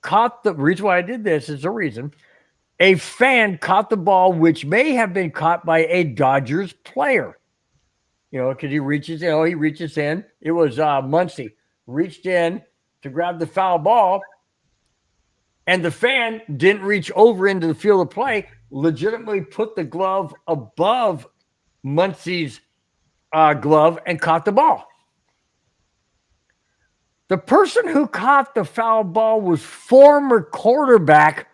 caught the reason why I did this is a reason. A fan caught the ball, which may have been caught by a Dodgers player. Because he reaches in. It was Muncy reached in to grab the foul ball, and the fan didn't reach over into the field of play, legitimately put the glove above Muncy's glove and caught the ball. The person who caught the foul ball was former quarterback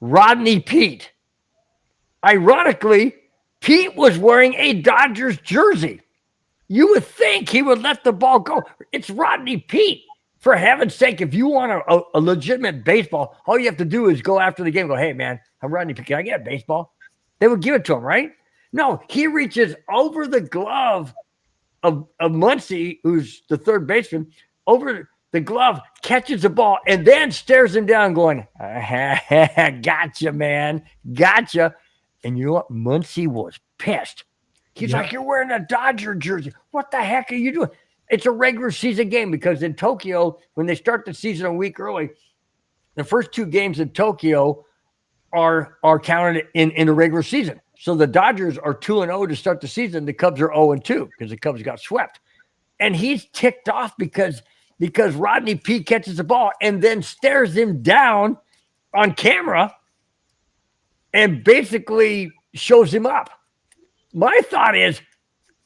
Rodney Peete. Ironically, Pete was wearing a Dodgers jersey. You would think he would let the ball go. It's Rodney Peete. For heaven's sake, if you want a legitimate baseball, all you have to do is go after the game and go, hey, man, I'm Rodney Peete. Can I get a baseball? They would give it to him, right? No, he reaches over the glove of Muncy, who's the third baseman, over the glove, catches the ball, and then stares him down going, gotcha, man, gotcha. And you know what? Muncy was pissed. He's like, you're wearing a Dodger jersey. What the heck are you doing? It's a regular season game because in Tokyo, when they start the season a week early, the first two games in Tokyo are counted in a regular season. So the Dodgers are 2-0 to start the season. The Cubs are 0-2 because the Cubs got swept. And he's ticked off because Rodney Peete catches the ball and then stares him down on camera and basically shows him up. My thought is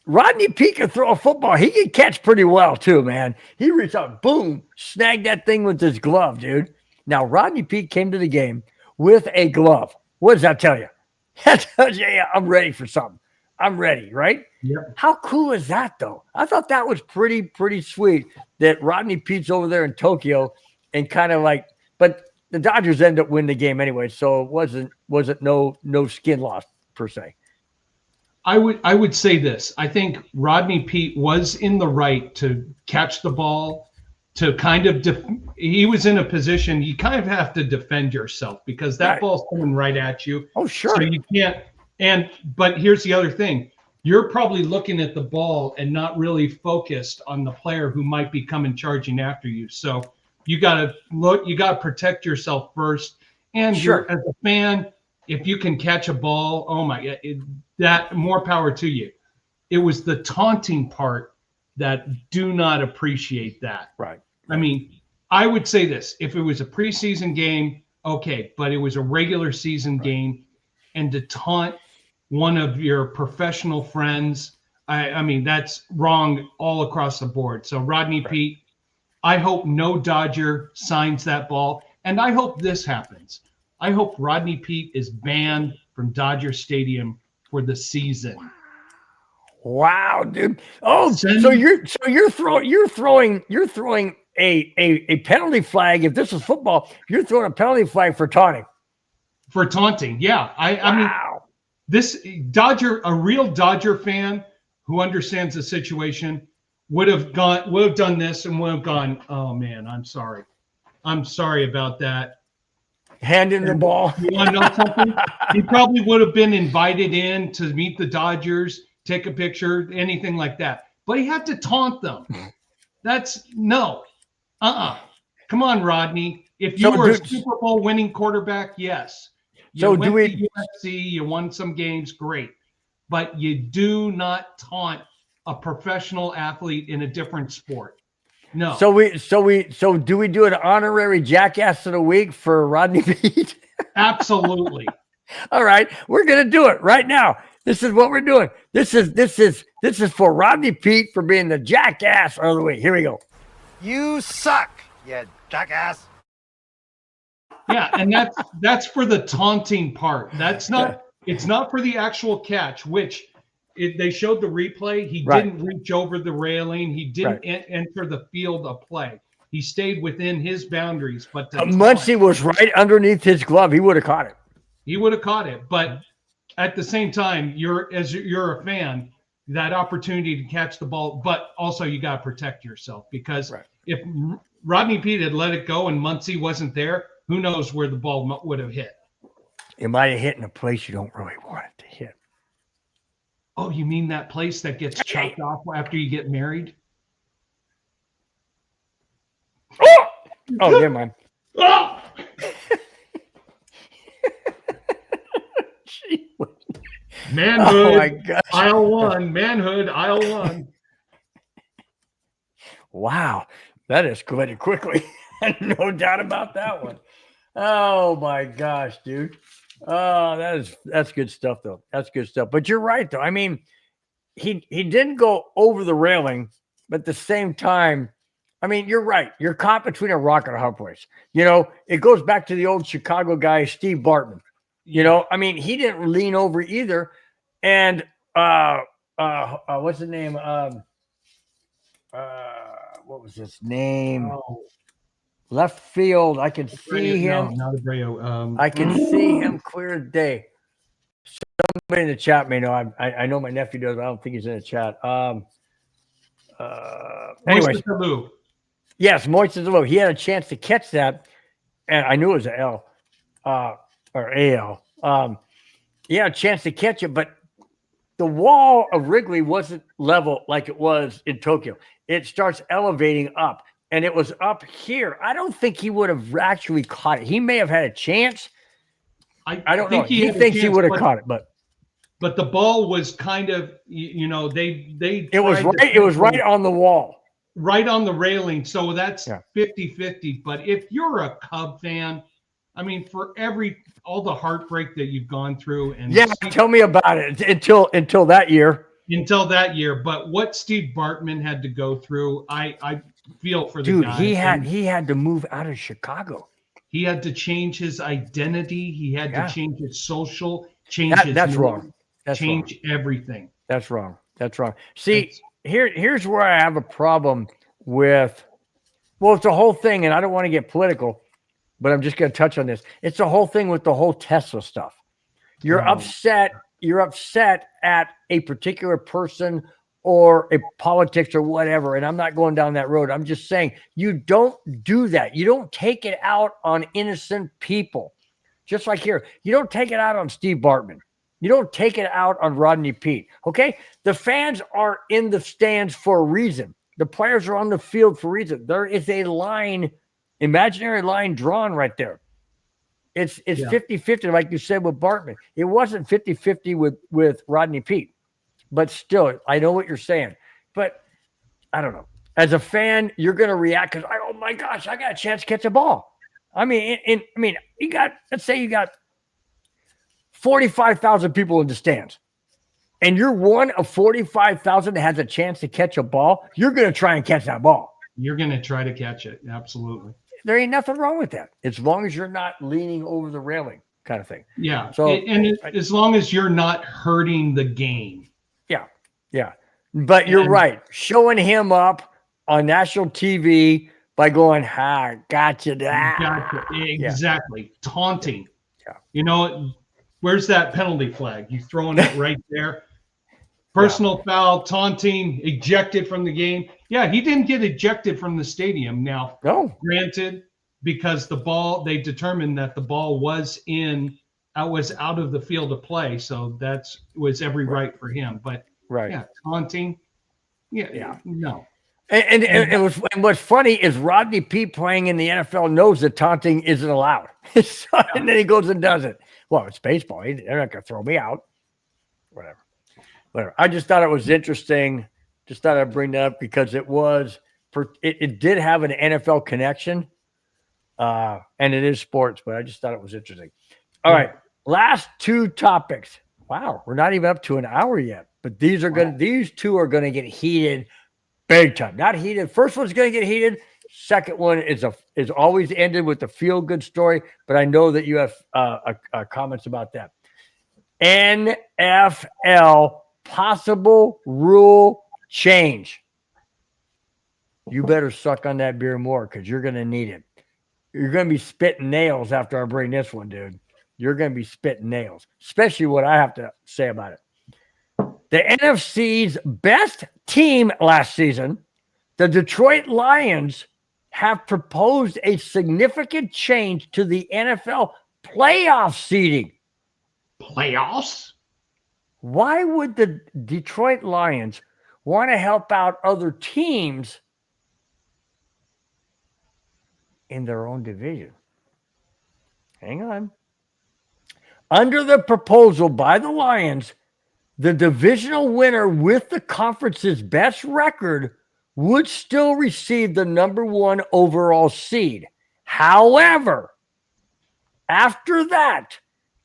Rodney Peete can throw a football. He can catch pretty well too, man. He reached out, boom, snagged that thing with his glove, dude. Now, Rodney Peete came to the game with a glove. What does that tell you? That tells you, yeah, I'm ready for something. I'm ready, right? Yeah. How cool is that, though? I thought that was pretty sweet that Rodney Pete's over there in Tokyo and kind of like, but the Dodgers end up winning the game anyway, so it wasn't no skin loss per se. I would say this. I think Rodney Peete was in the right to catch the ball, to kind of he was in a position you kind of have to defend yourself because that ball's coming right at you. Oh, sure. So you can't. But here's the other thing. You're probably looking at the ball and not really focused on the player who might be coming charging after you. So you got to protect yourself first. And you're, as a fan, if you can catch a ball, oh my God, that more power to you. It was the taunting part that do not appreciate that. Right. I mean, I would say this, if it was a preseason game, okay, but it was a regular season game, and to taunt one of your professional friends, I mean, that's wrong all across the board. So Rodney Peete, I hope no Dodger signs that ball. And I hope this happens. I hope Rodney Peete is banned from Dodger Stadium for the season. Wow, dude. Oh, so you're throwing a penalty flag. If this was football, you're throwing a penalty flag for taunting. For taunting, yeah. I mean, this a real Dodger fan who understands the situation would have done this and would have gone, oh man, I'm sorry about that. Hand in the ball. You want to know something? He probably would have been invited in to meet the Dodgers, take a picture, anything like that. But he had to taunt them. That's no. Come on, Rodney. If you were a Super Bowl winning quarterback, yes. You went to UFC, you won some games, great. But you do not taunt a professional athlete in a different sport. No. So do we do an honorary jackass of the week for Rodney Peete? Absolutely. All right, we're gonna do it right now. This is what we're doing. This is for Rodney Peete for being the jackass of the week. Here we go. You suck, you jackass. Yeah, and that's for the taunting part. That's not. It's not for the actual catch, which They showed the replay. He didn't reach over the railing. He didn't enter the field of play. He stayed within his boundaries. But Muncie was right underneath his glove. He would have caught it. He would have caught it. But at the same time, you're a fan, that opportunity to catch the ball, but also you got to protect yourself, because if Rodney Peete had let it go and Muncie wasn't there, who knows where the ball would have hit. It might have hit in a place you don't really want it to hit. Oh, you mean that place that gets chopped off after you get married? Oh, never mind. Manhood, oh my gosh. aisle one. Manhood, aisle one. Wow, that escalated quickly. No doubt about that one. Oh my gosh, dude. Oh, that's good stuff, though. That's good stuff. But you're right, though. I mean, he didn't go over the railing, but at the same time, I mean, you're right. You're caught between a rock and a hard place. You know, it goes back to the old Chicago guy, Steve Bartman. You know, I mean, he didn't lean over either. And what's the name? What was his name? Oh. Left field. I can see him. No, not Abreu. I can see him clear as day. Somebody in the chat may know. I know my nephew does. I don't think he's in the chat. Anyways. Yes, Moises Alou. He had a chance to catch that, and I knew it was an L. Or AL. He had a chance to catch it, but the wall of Wrigley wasn't level like it was in Tokyo. It starts elevating up, and it was up here. I don't think he would have actually caught it. He may have had a chance. I don't know. He thinks he would have caught it, but the ball was kind of, you know, it was right on the wall. Right on the railing. So that's 50-50. But if you're a Cub fan, I mean, for all the heartbreak that you've gone through, and tell me about it until that year. But what Steve Bartman had to go through, I feel for the guy. He had to move out of Chicago. He had to change his identity. He had to change his social, change wrong. Change everything. That's wrong. See, here's where I have a problem with. Well, it's a whole thing, and I don't want to get political, but I'm just going to touch on this. It's the whole thing with the whole Tesla stuff. You're upset. You're upset at a particular person or a politics or whatever. And I'm not going down that road. I'm just saying you don't do that. You don't take it out on innocent people. Just like here, you don't take it out on Steve Bartman. You don't take it out on Rodney Peete. Okay. The fans are in the stands for a reason. The players are on the field for a reason. There is a line, imaginary line drawn right there. It's 50-50, like you said with Bartman. It wasn't 50-50 with Rodney Peete. But still, I know what you're saying. But I don't know. As a fan, you're going to react because, oh my gosh, I got a chance to catch a ball. I mean, let's say you got 45,000 people in the stands, and you're one of 45,000 that has a chance to catch a ball. You're going to try and catch that ball. You're going to try to catch it. Absolutely. There ain't nothing wrong with that, as long as you're not leaning over the railing, kind of thing. Yeah. So, as long as you're not hurting the game. Yeah. But you're right. Showing him up on national TV by going, gotcha. Exactly. Yeah. Taunting. Yeah. You know, where's that penalty flag? You throwing it right there. Personal foul, taunting, ejected from the game. Yeah, he didn't get ejected from the stadium. Now, granted, because they determined that the ball was out of the field of play, so was every right for him. But taunting, no. And what's funny is Rodney Peete playing in the NFL knows that taunting isn't allowed, and then he goes and does it. Well, it's baseball. They're not going to throw me out. Whatever. I just thought it was interesting. Just thought I'd bring that up because it did have an NFL connection, and it is sports. But I just thought it was interesting. All right, last two topics. Wow, we're not even up to an hour yet. But these two are going to get heated big time. Not heated. First one's going to get heated. Second one is always ended with a feel good story. But I know that you have comments about that. NFL possible rule change. You better suck on that beer more because you're going to need it. You're going to be spitting nails after I bring this one, dude. You're going to be spitting nails, especially what I have to say about it. The NFC's best team last season, the Detroit Lions, have proposed a significant change to the NFL playoff seeding. Playoffs? Why would the Detroit Lions want to help out other teams in their own division? Hang on. Under the proposal by the Lions, the divisional winner with the conference's best record would still receive the number 1 overall seed. However, after that,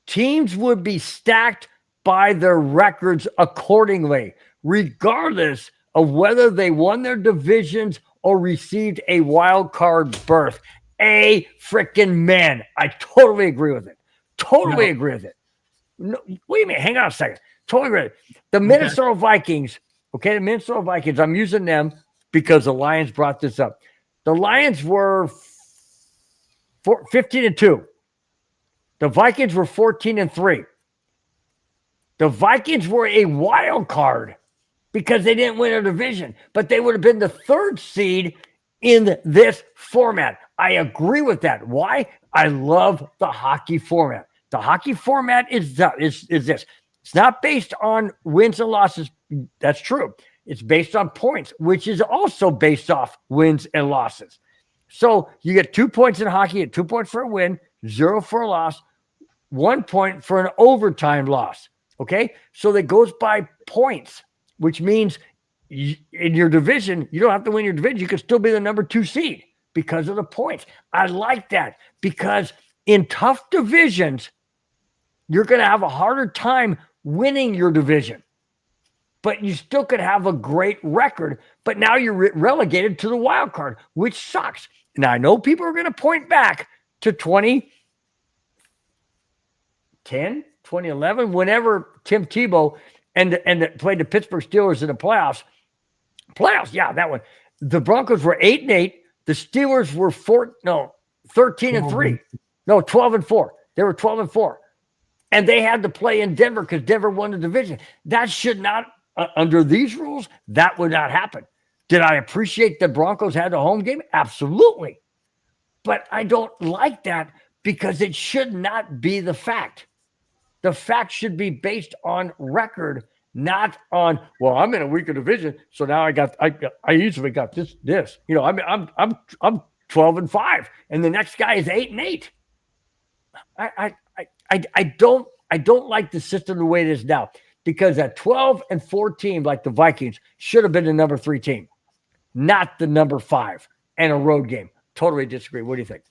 teams would be stacked by their records accordingly, regardless of whether they won their divisions or received a wild card berth. Freaking I totally agree with it. Totally agree with it. No, wait a minute. Hang on a second. Totally agree. The Minnesota Vikings, the Minnesota Vikings, I'm using them because the Lions brought this up. The Lions were 15-2. The Vikings were 14-3. The Vikings were a wild card because they didn't win a division, but they would have been the 3rd seed in this format. I agree with that. Why? I love the hockey format. The hockey format is this. It's not based on wins and losses. That's true. It's based on points, which is also based off wins and losses. So you get 2 points in hockey, you get 2 points for a win, 0 for a loss, 1 point for an overtime loss. Okay? So that goes by points, which means in your division, you don't have to win your division. You can still be the number 2 seed because of the points. I like that because in tough divisions, you're going to have a harder time winning your division. But you still could have a great record, but now you're relegated to the wild card, which sucks. Now, I know people are going to point back to 2010, 2011, whenever Tim Tebow and played the Pittsburgh Steelers in the playoffs. Yeah, that one. The Broncos were 8-8. The Steelers were 13-3. No, 12-4. They were 12-4. And they had to play in Denver because Denver won the division. That should not, under these rules, that would not happen. Did I appreciate the Broncos had a home game? Absolutely. But I don't like that because it should not be the fact. The fact should be based on record, not on, well, I'm in a weaker division, so now I usually got this. You know, I'm 12-5, and the next guy is 8-8. I don't like the system the way it is now, because a 12-4 team like the Vikings should have been the number 3 team, not the number 5 and a road game. Totally disagree. What do you think?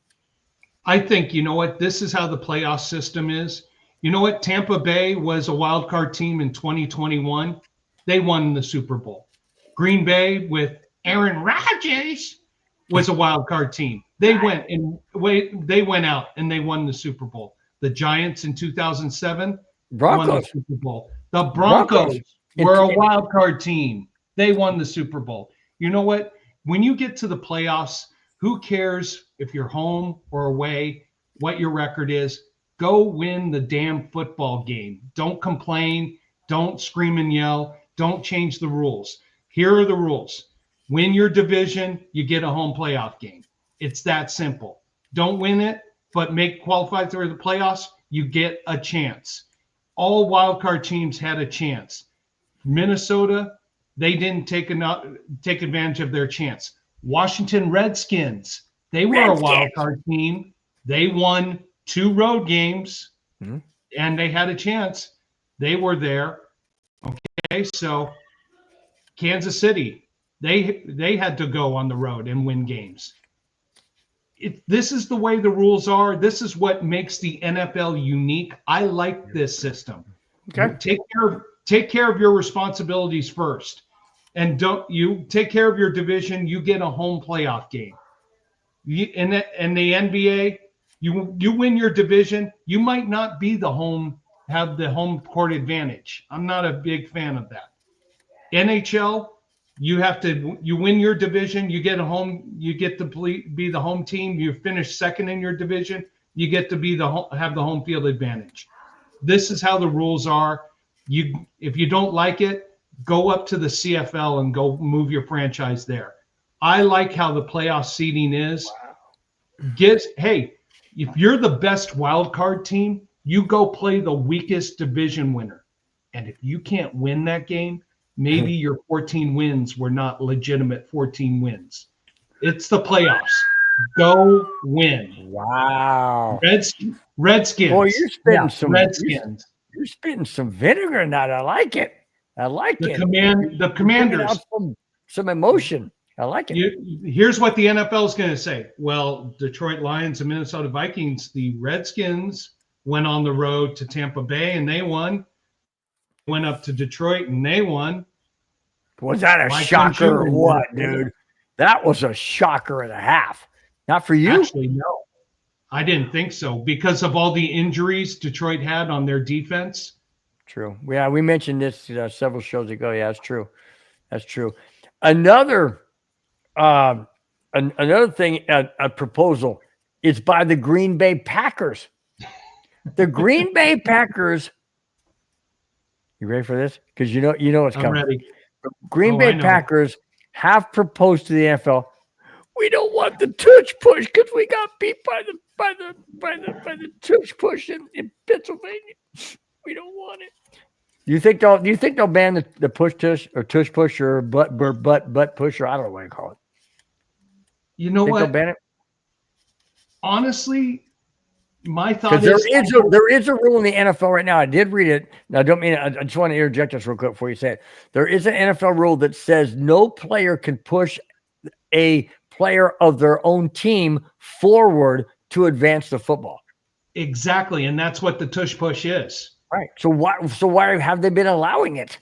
I think, you know what, this is how the playoff system is. You know what? Tampa Bay was a wild card team in 2021. They won the Super Bowl. Green Bay with Aaron Rodgers was a wild card team. They went out and they won the Super Bowl. The Giants in 2007 won the Super Bowl. The Broncos were a wild card team. They won the Super Bowl. You know what? When you get to the playoffs, who cares if you're home or away, what your record is? Go win the damn football game. Don't complain. Don't scream and yell. Don't change the rules. Here are the rules. Win your division, you get a home playoff game. It's that simple. Don't win it, but qualify through the playoffs, you get a chance. All wildcard teams had a chance. Minnesota, they didn't take advantage of their chance. Washington Redskins, they were a wildcard team. They won 2 road games, and they had a chance. They were there. Okay, so Kansas City, they had to go on the road and win games. This is the way the rules are. This is what makes the NFL unique. I like this system. Okay, take care of your responsibilities first, and don't you take care of your division. You get a home playoff game. In the NBA. You win your division, you might not be the home have the home court advantage. I'm not a big fan of that. NHL, you win your division, you get to be the home team. You finish second in your division, you get to have the home field advantage. This is how the rules are. If you don't like it, go up to the CFL and go move your franchise there. I like how the playoff seeding is. Hey, if you're the best wild card team, you go play the weakest division winner. And if you can't win that game, maybe your 14 wins were not legitimate 14 wins. It's the playoffs. Go win. Wow. Redskins. Boy, you're spitting some Redskins. You're spitting some vinegar in that. I like it. The Commanders. Some emotion. I like it. Here's what the NFL is going to say. Well, Detroit Lions and Minnesota Vikings, the Redskins went on the road to Tampa Bay and they won. Went up to Detroit and they won. Was that a shocker or what, dude? That was a shocker and a half. Not for you? Actually, no. I didn't think so because of all the injuries Detroit had on their defense. True. Yeah, we mentioned this several shows ago. Yeah, that's true. That's true. Another thing, a proposal is by the Green Bay Packers. The Green Bay Packers. You ready for this? Because you know it's coming. I'm ready. Green Bay Packers have proposed to the NFL. We don't want the tush push because we got beat by the tush push in Pennsylvania. We don't want it. Do you think they'll ban the push tush or tush push or butt push or I don't know what you call it? You know what? They'll ban it? Honestly, my thought is there is a rule in the NFL right now. I did read it. Now, I just want to interject this real quick before you say it. There is an NFL rule that says no player can push a player of their own team forward to advance the football. Exactly, and that's what the tush push is. Right. So why have they been allowing it?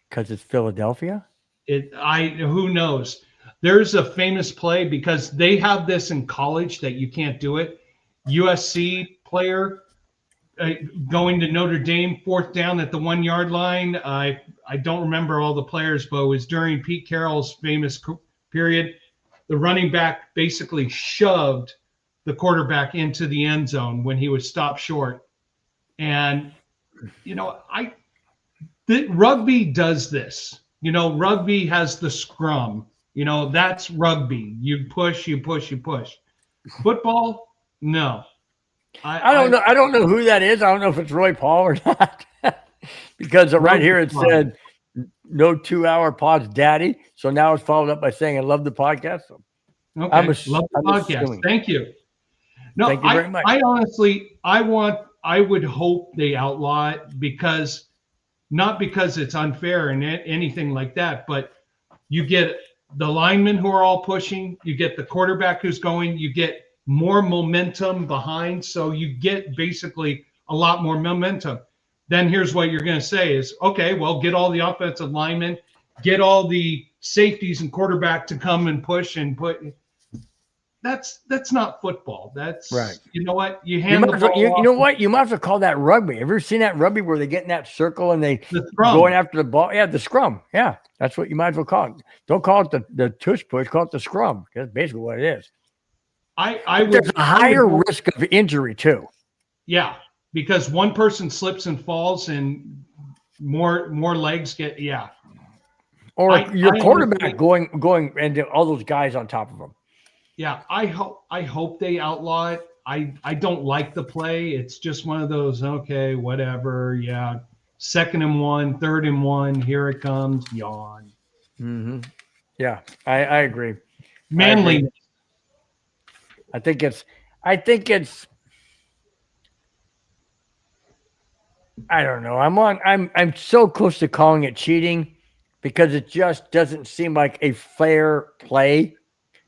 Because it's Philadelphia? Who knows? There's a famous play because they have this in college that you can't do it. USC player going to Notre Dame, 4th down at the 1 yard line. I don't remember all the players, but it was during Pete Carroll's famous period. The running back basically shoved the quarterback into the end zone when he was stopped short. And, rugby does this. Rugby has the scrum. That's rugby. You push, you push, you push. Football, no. I don't know. I don't know who that is. I don't know if it's Roy Paul or not. Because right here it said no 2-hour pods, daddy. So now it's followed up by saying I love the podcast. So okay. Love the podcast. Assuming. Thank you. No, thank you very much. I honestly, I would hope they outlaw it because not because it's unfair and anything like that, but you get the linemen who are all pushing, you get the quarterback who's going, you get more momentum behind. So you get basically a lot more momentum. Then here's what you're going to say is, okay, well, get all the offensive linemen, get all the safeties and quarterback to come and push and put. That's not football. That's right. You know what? You hand the ball. You know what? You might have to call that rugby. Have you ever seen that rugby where they get in that circle and they going after the ball? Yeah, the scrum. Yeah, that's what you might as well call it. Don't call it the tush push. Call it the scrum. That's basically what it is. There's a higher risk of injury too. Yeah, because one person slips and falls and more legs get Or your quarterback going and all those guys on top of them. Yeah, I hope they outlaw it. I don't like the play. It's just one of those, okay, whatever. Yeah. 2nd and 1, 3rd and 1, here it comes. Yawn. Mm-hmm. Yeah, I agree. Manly. I think it's I don't know. I'm so close to calling it cheating because it just doesn't seem like a fair play.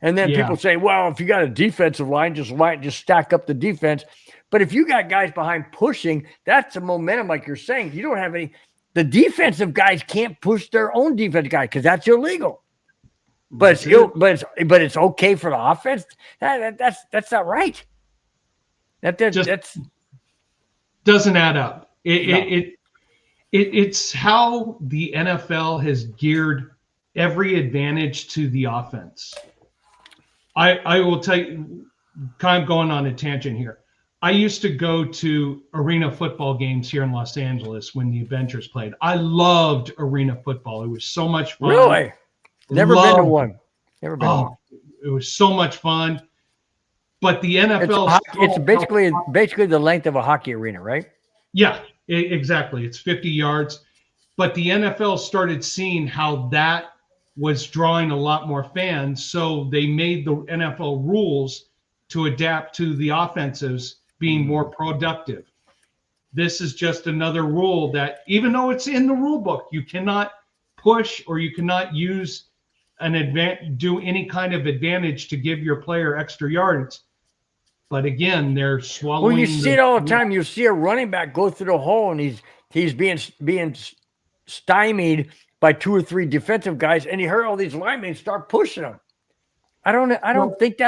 And then people say, well, if you got a defensive line, just stack up the defense. But if you got guys behind pushing, that's a momentum, like you're saying. You don't have the defensive guys can't push their own defensive guy because that's illegal. But it's okay for the offense. That's not right. That's doesn't add up. It's how the NFL has geared every advantage to the offense. I will tell you, kind of going on a tangent here. I used to go to arena football games here in Los Angeles when the Avengers played. I loved arena football. It was so much fun. Really? Never been to one. Never been to one. It was so much fun. But the NFL, it's basically the length of a hockey arena, right? Yeah, exactly. It's 50 yards. But the NFL started seeing how that was drawing a lot more fans. So they made the NFL rules to adapt to the offensives being more productive. This is just another rule that, even though it's in the rule book, you cannot push or you cannot use do any kind of advantage to give your player extra yards. But again, they're swallowing. Well, you see it all the time. You see a running back go through the hole, and he's being stymied by 2 or 3 defensive guys, and you heard all these linemen start pushing him. I don't think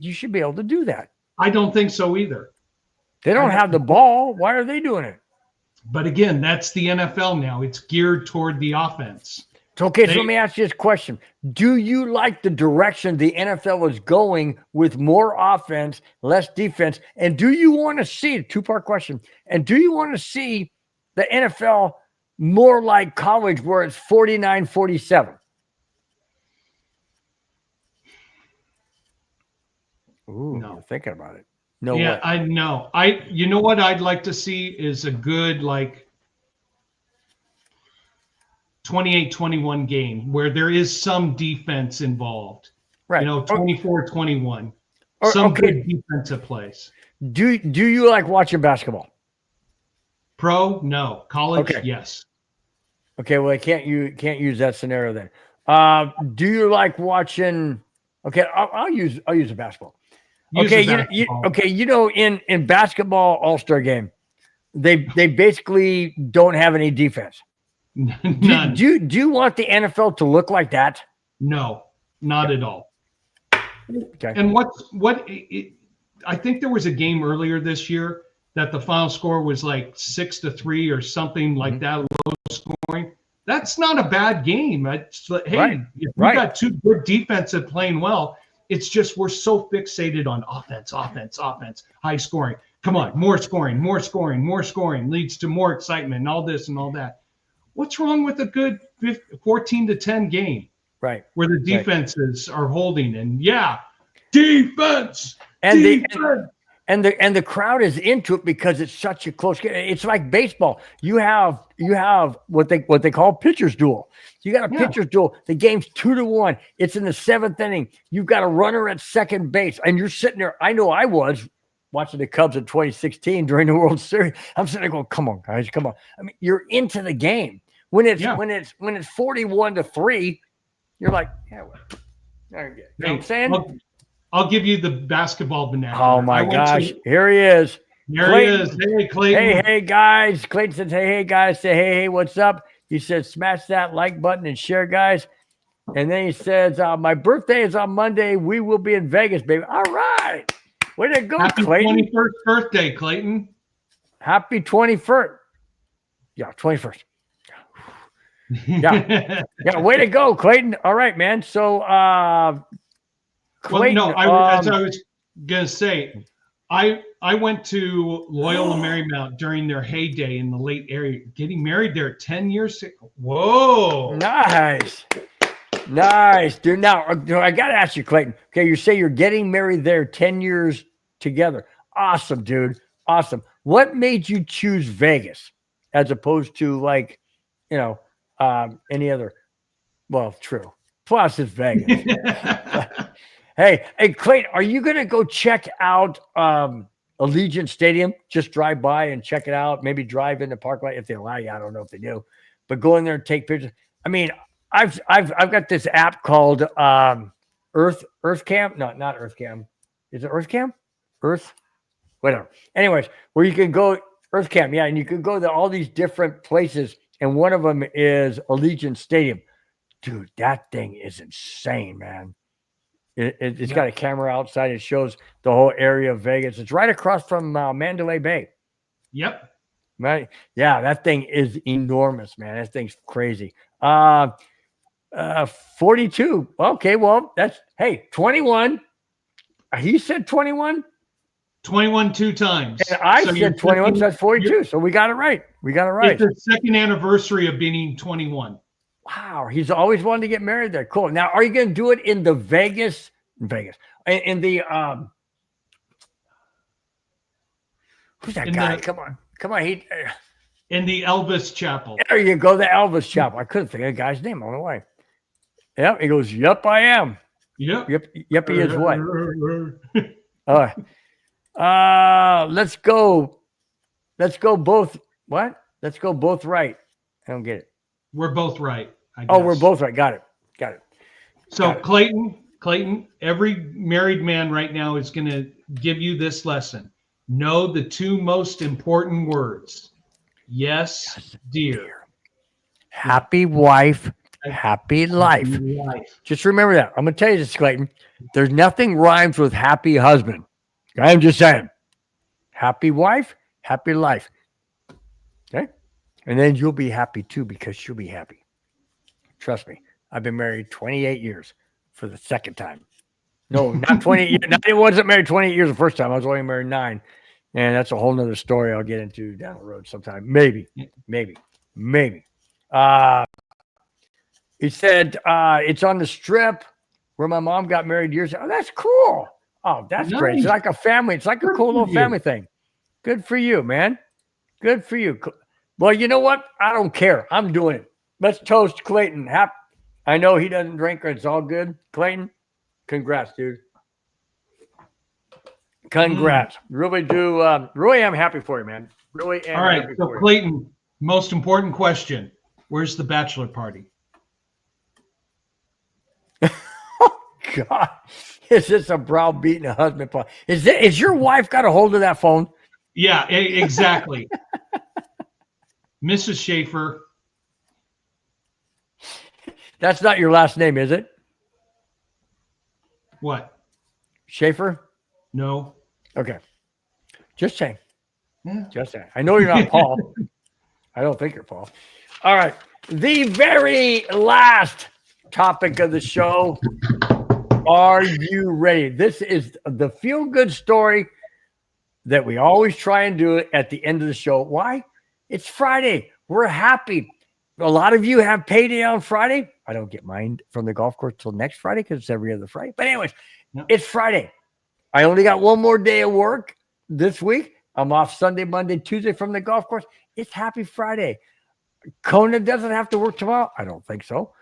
you should be able to do that. I don't think so either. They don't have the ball. Why are they doing it? But again, that's the NFL now. It's geared toward the offense. Okay, so let me ask you this question. Do you like the direction the NFL is going with more offense, less defense? And do you want to see, a 2-part question, and do you want to see the NFL more like college where it's 49-47? Ooh, no. You're thinking about it. No way. Yeah, I know. You know what I'd like to see is a good 28-21 game where there is some defense involved. Right. 24-21. Some good defensive plays. Do you like watching basketball? Pro? No. College? Okay. Yes. Okay, well, can't use that scenario then. Do you like watching? Okay, I'll use a basketball. In basketball All-Star game, they basically don't have any defense. None. Do you want the NFL to look like that? No, not at all. Okay. And I think there was a game earlier this year that the final score was like 6-3 or something like that, low scoring. That's not a bad game. It's like, hey, if we got 2 good defensive playing well, it's just we're so fixated on offense, high scoring. Come on, more scoring leads to more excitement and all this and all that. What's wrong with a good 14-10 game? Right. Where the defenses are holding and defense. And the crowd is into it because it's such a close game. It's like baseball. You have what they call pitcher's duel. You got a pitcher's duel. The game's 2-1. It's in the 7th inning. You've got a runner at second base, and you're sitting there. I know I was watching the Cubs in 2016 during the World Series. I'm sitting there going, "Come on, guys, come on!" I mean, you're into the game. When it's 41-3, you're like, "Yeah, well, you know what I'm saying?" I'll give you the basketball vernacular. Oh my gosh, here he is. There he is. Hey, Clayton. Hey, guys. Clayton says, hey, guys. Say, hey, what's up? He says, smash that like button and share, guys. And then he says, my birthday is on Monday. We will be in Vegas, baby. All right. Way to go, Happy Clayton. 21st birthday, Clayton. Happy 21st. Yeah, 21st. Yeah, way to go, Clayton. All right, man. So, Clayton, as I was going to say, I went to Loyola Marymount during their heyday in the late area, getting married there 10 years ago. Whoa. Nice, dude. Now, I got to ask you, Clayton. Okay, you say you're getting married there 10 years together. Awesome, dude. Awesome. What made you choose Vegas as opposed to any other? Well, true. Plus, it's Vegas. Hey, Clayton, are you going to go check out Allegiant Stadium? Just drive by and check it out. Maybe drive in the parkway if they allow you. I don't know if they do, but go in there and take pictures. I mean, I've got this app called Earth Cam. No, not Earth Cam. Is it Earth Cam? Earth, whatever. Anyways, where you can go Earth Cam, yeah, and you can go to all these different places, and one of them is Allegiant Stadium. Dude, that thing is insane, man. It's got a camera outside. It shows the whole area of Vegas. It's right across from Mandalay Bay. Yep. Right. Yeah, that thing is enormous, man. That thing's crazy. 42. Okay, well, that's 21. He said 21. 21 2 times. And I said 21, so that's 42. So we got it right. It's the second anniversary of being 21. Wow. He's always wanted to get married there. Cool. Now, are you going to do it in the Vegas? In the who's that guy? Come on. In the Elvis Chapel. There you go, the Elvis Chapel. I couldn't think of the guy's name. I don't know why. Yep. He goes, yep, I am. Yep. Yep, he is what? All right. Let's go. Let's go both. What? Let's go both right. I don't get it. We're both right. I guess. Oh, we're both right. Got it. So Clayton, every married man right now is going to give you this lesson. Know the two most important words. Yes, dear. Happy wife, happy life. Just remember that. I'm going to tell you this, Clayton. There's nothing rhymes with happy husband. I'm just saying. Happy wife, happy life. Okay? And then you'll be happy too because she'll be happy. Trust me. I've been married 28 years for the second time. No, not 28 years. I wasn't married 28 years the first time. I was only married 9. And that's a whole nother story I'll get into down the road sometime. Maybe. He said it's on the Strip where my mom got married years ago. Oh, that's cool. Oh, that's great. It's like a family. It's like a cool little family thing. Good for you, man. Good for you. Well, you know what? I don't care. I'm doing it. Let's toast Clayton. I know he doesn't drink. It's all good. Clayton, congrats, dude. Congrats. Really do. Really am happy for you, man. Really am. All right. Happy So, for Clayton, most important question. Where's the bachelor party? Oh, God. Is this a browbeating husband? Is your wife got a hold of that phone? Yeah, exactly. Mrs. Schaefer. That's not your last name, is it? What? Schaefer? No. Okay. Just saying. Yeah. Just saying. I know you're not Paul. I don't think you're Paul. All right. The very last topic of the show. Are you ready? This is the feel-good story that we always try and do at the end of the show. Why? It's Friday. We're happy. A lot of you have payday on Friday. I don't get mine from the golf course till next Friday because it's every other Friday. But anyways, It's Friday. I only got one more day of work this week. I'm off Sunday, Monday, Tuesday from the golf course. It's Happy Friday. Kona doesn't have to work tomorrow. I don't think so.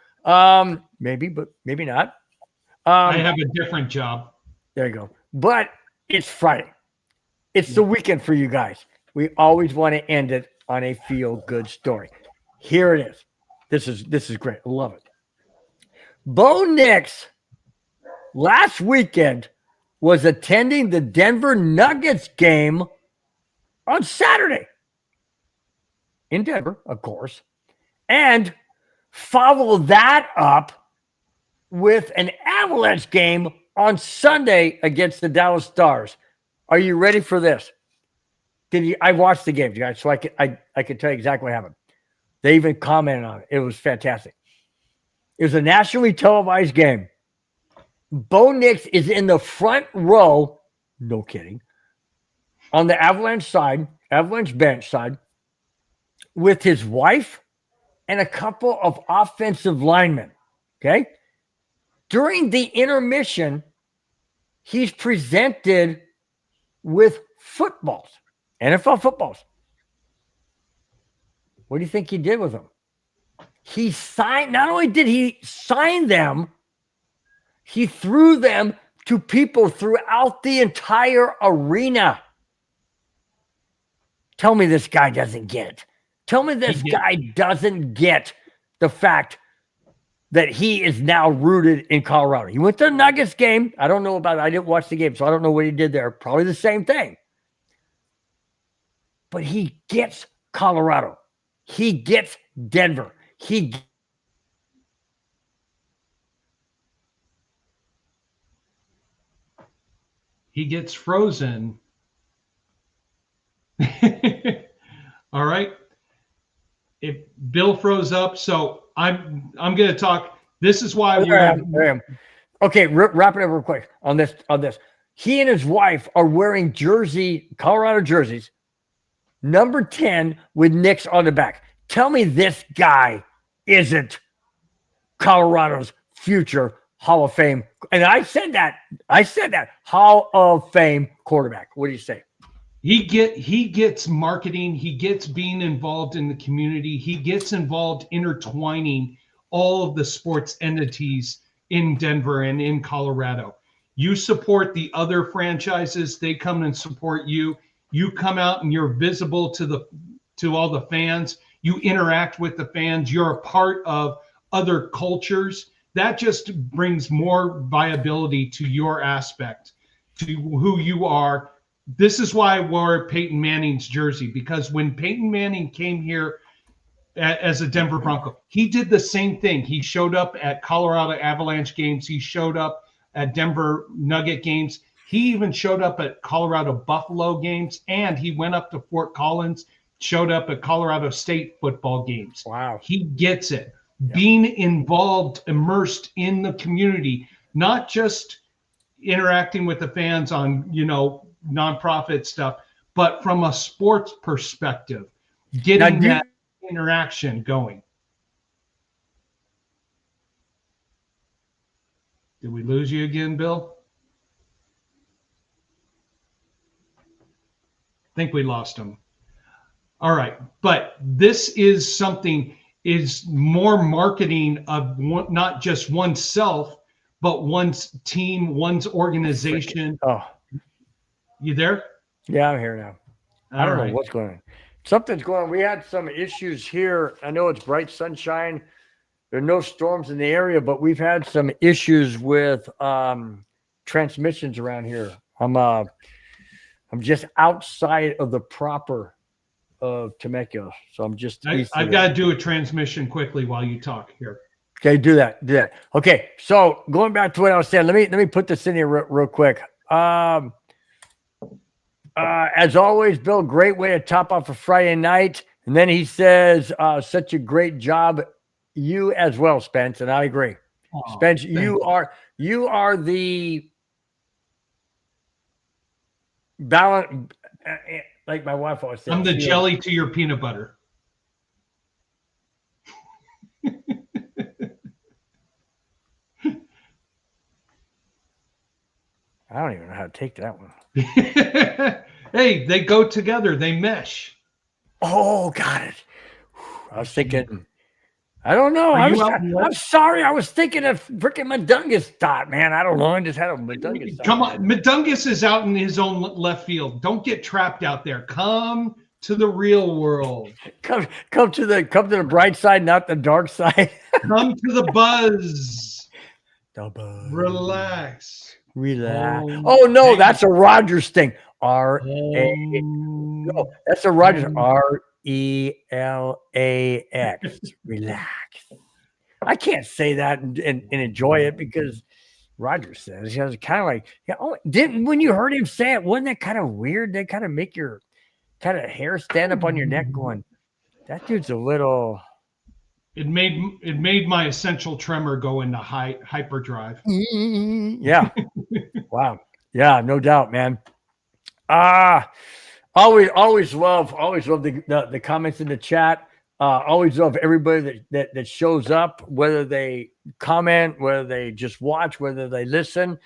Maybe, but maybe not. I have a different job. There you go. But it's Friday. It's the weekend for you guys. We always want to end it on a feel-good story. Here it is. This is great. I love it. Bo Nix last weekend was attending the Denver Nuggets game on Saturday in Denver, of course, and follow that up with an Avalanche game on Sunday against the Dallas Stars. Are you ready for this? I watched the game, guys, so I could tell you exactly what happened. They even commented on it. It was fantastic. It was a nationally televised game. Bo Nix is in the front row, no kidding, on the Avalanche bench side, with his wife and a couple of offensive linemen. Okay? During the intermission, he's presented with footballs, NFL footballs. What do you think he did with them? He signed, not only did he sign them, he threw them to people throughout the entire arena. Tell me this guy doesn't get it. Tell me this guy doesn't get the fact that he is now rooted in Colorado. He went to the Nuggets game. I don't know about it. I didn't watch the game, so I don't know what he did there. Probably the same thing. But he gets Colorado. He gets Denver. he gets frozen. All right. If Bill froze up, so I'm going to talk. This is why we're okay. Wrap it up real quick on this. He and his wife are wearing Colorado jerseys, number 10 with Knicks on the back. Tell me this guy isn't Colorado's future Hall of Fame. And I said that Hall of Fame quarterback. What do you say? He gets marketing. He gets being involved in the community. He gets involved intertwining all of the sports entities in Denver and in Colorado. You support the other franchises. They come and support you. You come out and you're visible to all the fans. You interact with the fans. You're a part of other cultures. That just brings more viability to your aspect, to who you are. This is why I wore Peyton Manning's jersey, because when Peyton Manning came here as a Denver Bronco, he did the same thing. He showed up at Colorado Avalanche games. He showed up at Denver Nugget games. He even showed up at Colorado Buffalo games, and he went up to Fort Collins, showed up at Colorado State football games. Wow. He gets it. Yeah. Being involved, immersed in the community, not just interacting with the fans on, nonprofit stuff, but from a sports perspective, getting that interaction going. Did we lose you again, Bill? I think we lost him. All right. But this is more marketing of not just oneself, but one's team, one's organization. Oh, you there? Yeah, I'm here now. I don't know what's going on. Something's going on. We had some issues here. I know it's bright sunshine. There are no storms in the area, but we've had some issues with transmissions around here. I'm just outside of the proper of Temecula, so I'm just. I've got to do a transmission quickly while you talk here. Okay, do that. Okay, so going back to what I was saying, let me put this in here real quick. As always, Bill, great way to top off a Friday night. And then he says, such a great job. You as well, Spence. And I agree. Oh, Spence, you are the balance, like my wife always says. I'm the jelly to your peanut butter. I don't even know how to take that one. Hey, they go together. They mesh. Oh, got it. I was thinking, I don't know. I'm sorry. I was thinking of freaking Mundungus thought, man. I don't know. I just had a Mundungus thought. Come on. Mundungus is out in his own left field. Don't get trapped out there. Come to the real world. Come to the bright side, not the dark side. Come to the buzz. The buzz. Relax. Oh no, that's a Rogers thing. R-A. No, that's a Rogers. R-E-L-A-X. Relax. I can't say that and enjoy it because Rogers says he was kind of like, when you heard him say it, wasn't that kind of weird? They kind of make your kind of hair stand up on your neck going, that dude's a little. It made my essential tremor go into hyperdrive. Yeah. Wow. Yeah, no doubt, man. Always love the comments in the chat. Always love everybody that shows up, whether they comment, whether they just watch, whether they listen.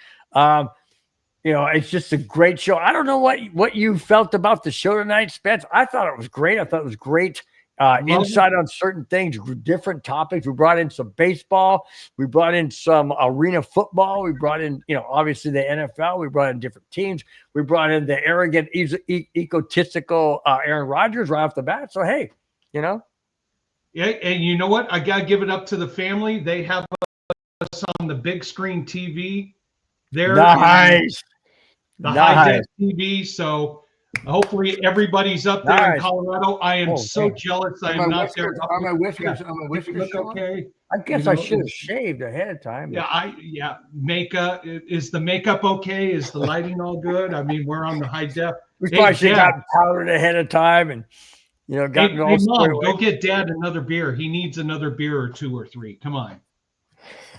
It's just a great show. I don't know what you felt about the show tonight, Spence. I thought it was great. I thought it was great. Insight on certain things, different topics. We brought in some baseball. We brought in some arena football. We brought in, obviously the NFL. We brought in different teams. We brought in the arrogant, egotistical Aaron Rodgers right off the bat. So, hey, Yeah, and you know what? I got to give it up to the family. They have us on the big screen TV. There, nice. The high-def TV, so hopefully everybody's up there in Colorado. I am so jealous I am not there. Are my whiskers okay? I guess I should have shaved ahead of time. Yeah, makeup. Is the makeup okay? Is the lighting all good? I mean, we're on the high def. We probably should have gotten powdered ahead of time and, gotten all Mom, go get Dad another beer. He needs another beer or 2 or 3. Come on.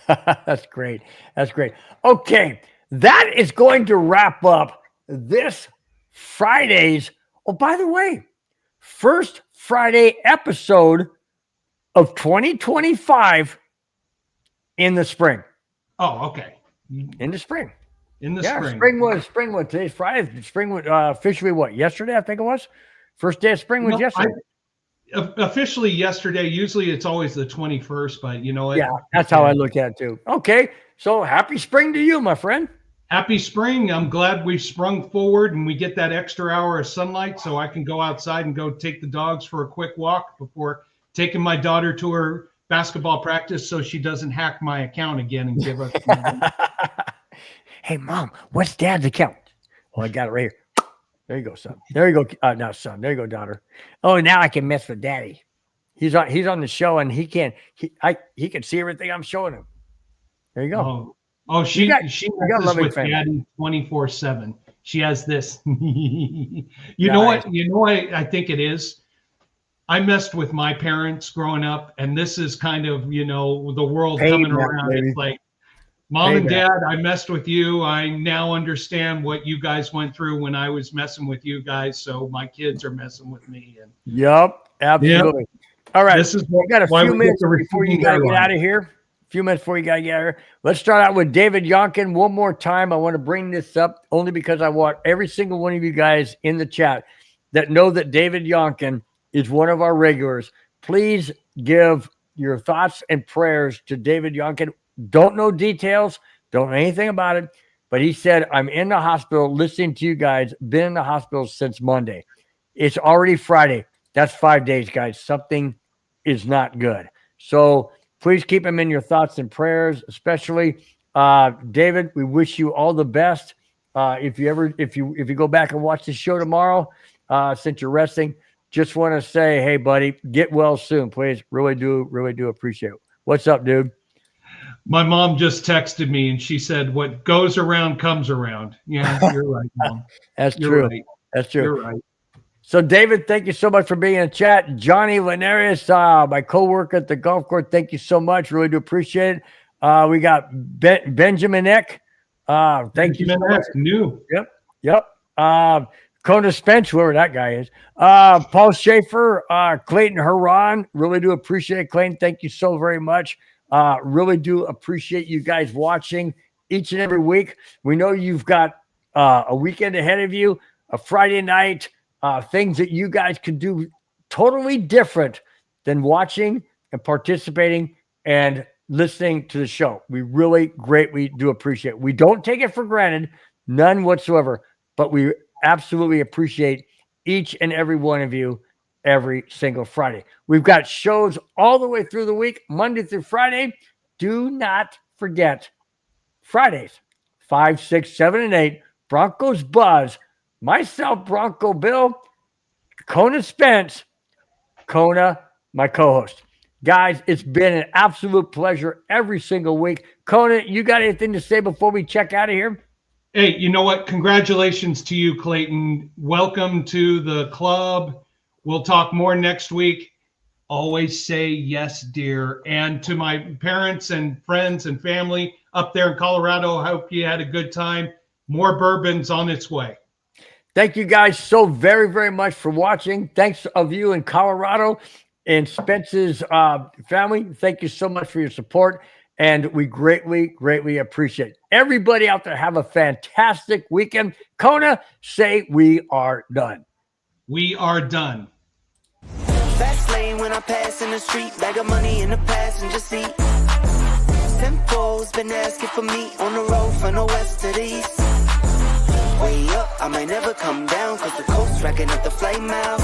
That's great. That's great. Okay. That is going to wrap up this Friday's. Oh, by the way, first Friday episode of 2025 in the spring. Oh, okay. In the spring. In the spring. Spring was today's Friday. Spring was officially what? Yesterday, I think it was. First day of spring was yesterday. Officially yesterday. Usually it's always the 21st, but you know what? Yeah, that's how I look at it too. Okay. So happy spring to you, my friend. Happy spring. I'm glad we've sprung forward and we get that extra hour of sunlight so I can go outside and go take the dogs for a quick walk before taking my daughter to her basketball practice so she doesn't hack my account again and give us. Hey, Mom, what's Dad's account? Oh, I got it right here. There you go, son. There you go. Not son. There you go, daughter. Oh, now I can mess with Daddy. He's on the show and he can see everything I'm showing him. There you go. She messes with Daddy 24/7. She has this. You know what I think it is? I messed with my parents growing up, and this is kind of, the world coming around. Baby. It's like, Mom and Dad, I messed with you. I now understand what you guys went through when I was messing with you guys. So my kids are messing with me. And yep, absolutely. Yep. All right. This is we got a few minutes before you got to get out of here. Let's start out with David Yonkin one more time. I want to bring this up only because I want every single one of you guys in the chat that know that David Yonkin is one of our regulars. Please give your thoughts and prayers to David Yonkin. Don't know details, don't know anything about it, but he said, I'm in the hospital listening to you guys, been in the hospital since Monday. It's already Friday. That's 5 days, guys. Something is not good. So please keep him in your thoughts and prayers, especially David. We wish you all the best. If you go back and watch the show tomorrow, since you're resting, just want to say, hey, buddy, get well soon, please. Really do appreciate it. What's up, dude? My mom just texted me and she said, what goes around comes around. Yeah, you're right, Mom. That's true. Right. That's true. You're right. So, David, thank you so much for being in the chat. Johnny Linares, my co-worker at the golf course, thank you so much. Really do appreciate it. We got Benjamin Eck. Thank you so much. New. Yep. Kona Spence, whoever that guy is. Paul Schaefer, Clayton Huron. Really do appreciate it, Clayton. Thank you so very much. Really do appreciate you guys watching each and every week. We know you've got a weekend ahead of you, a Friday night, things that you guys could do totally different than watching and participating and listening to the show. We really greatly do appreciate it. We don't take it for granted, none whatsoever, but we absolutely appreciate each and every one of you every single Friday. We've got shows all the way through the week, Monday through Friday. Do not forget Fridays, 5, 6, 7, and 8, Broncos Buzz, myself, Bronco Bill, Kona Spence, Kona, my co-host. Guys, it's been an absolute pleasure every single week. Kona, you got anything to say before we check out of here? Hey, you know what? Congratulations to you, Clayton. Welcome to the club. We'll talk more next week. Always say yes, dear. And to my parents and friends and family up there in Colorado, I hope you had a good time. More bourbon's on its way. Thank you guys so very, very much for watching. Thanks of you in Colorado and Spence's family. Thank you so much for your support. And we greatly, greatly appreciate it. Everybody out there, have a fantastic weekend. Kona, say we are done. We are done. Fast lane when I pass in the street, bag of money in the passenger seat. Tempo's been asking for me on the road from the west to the east. Way up, I might never come down, cause the coast's racking up the flame miles.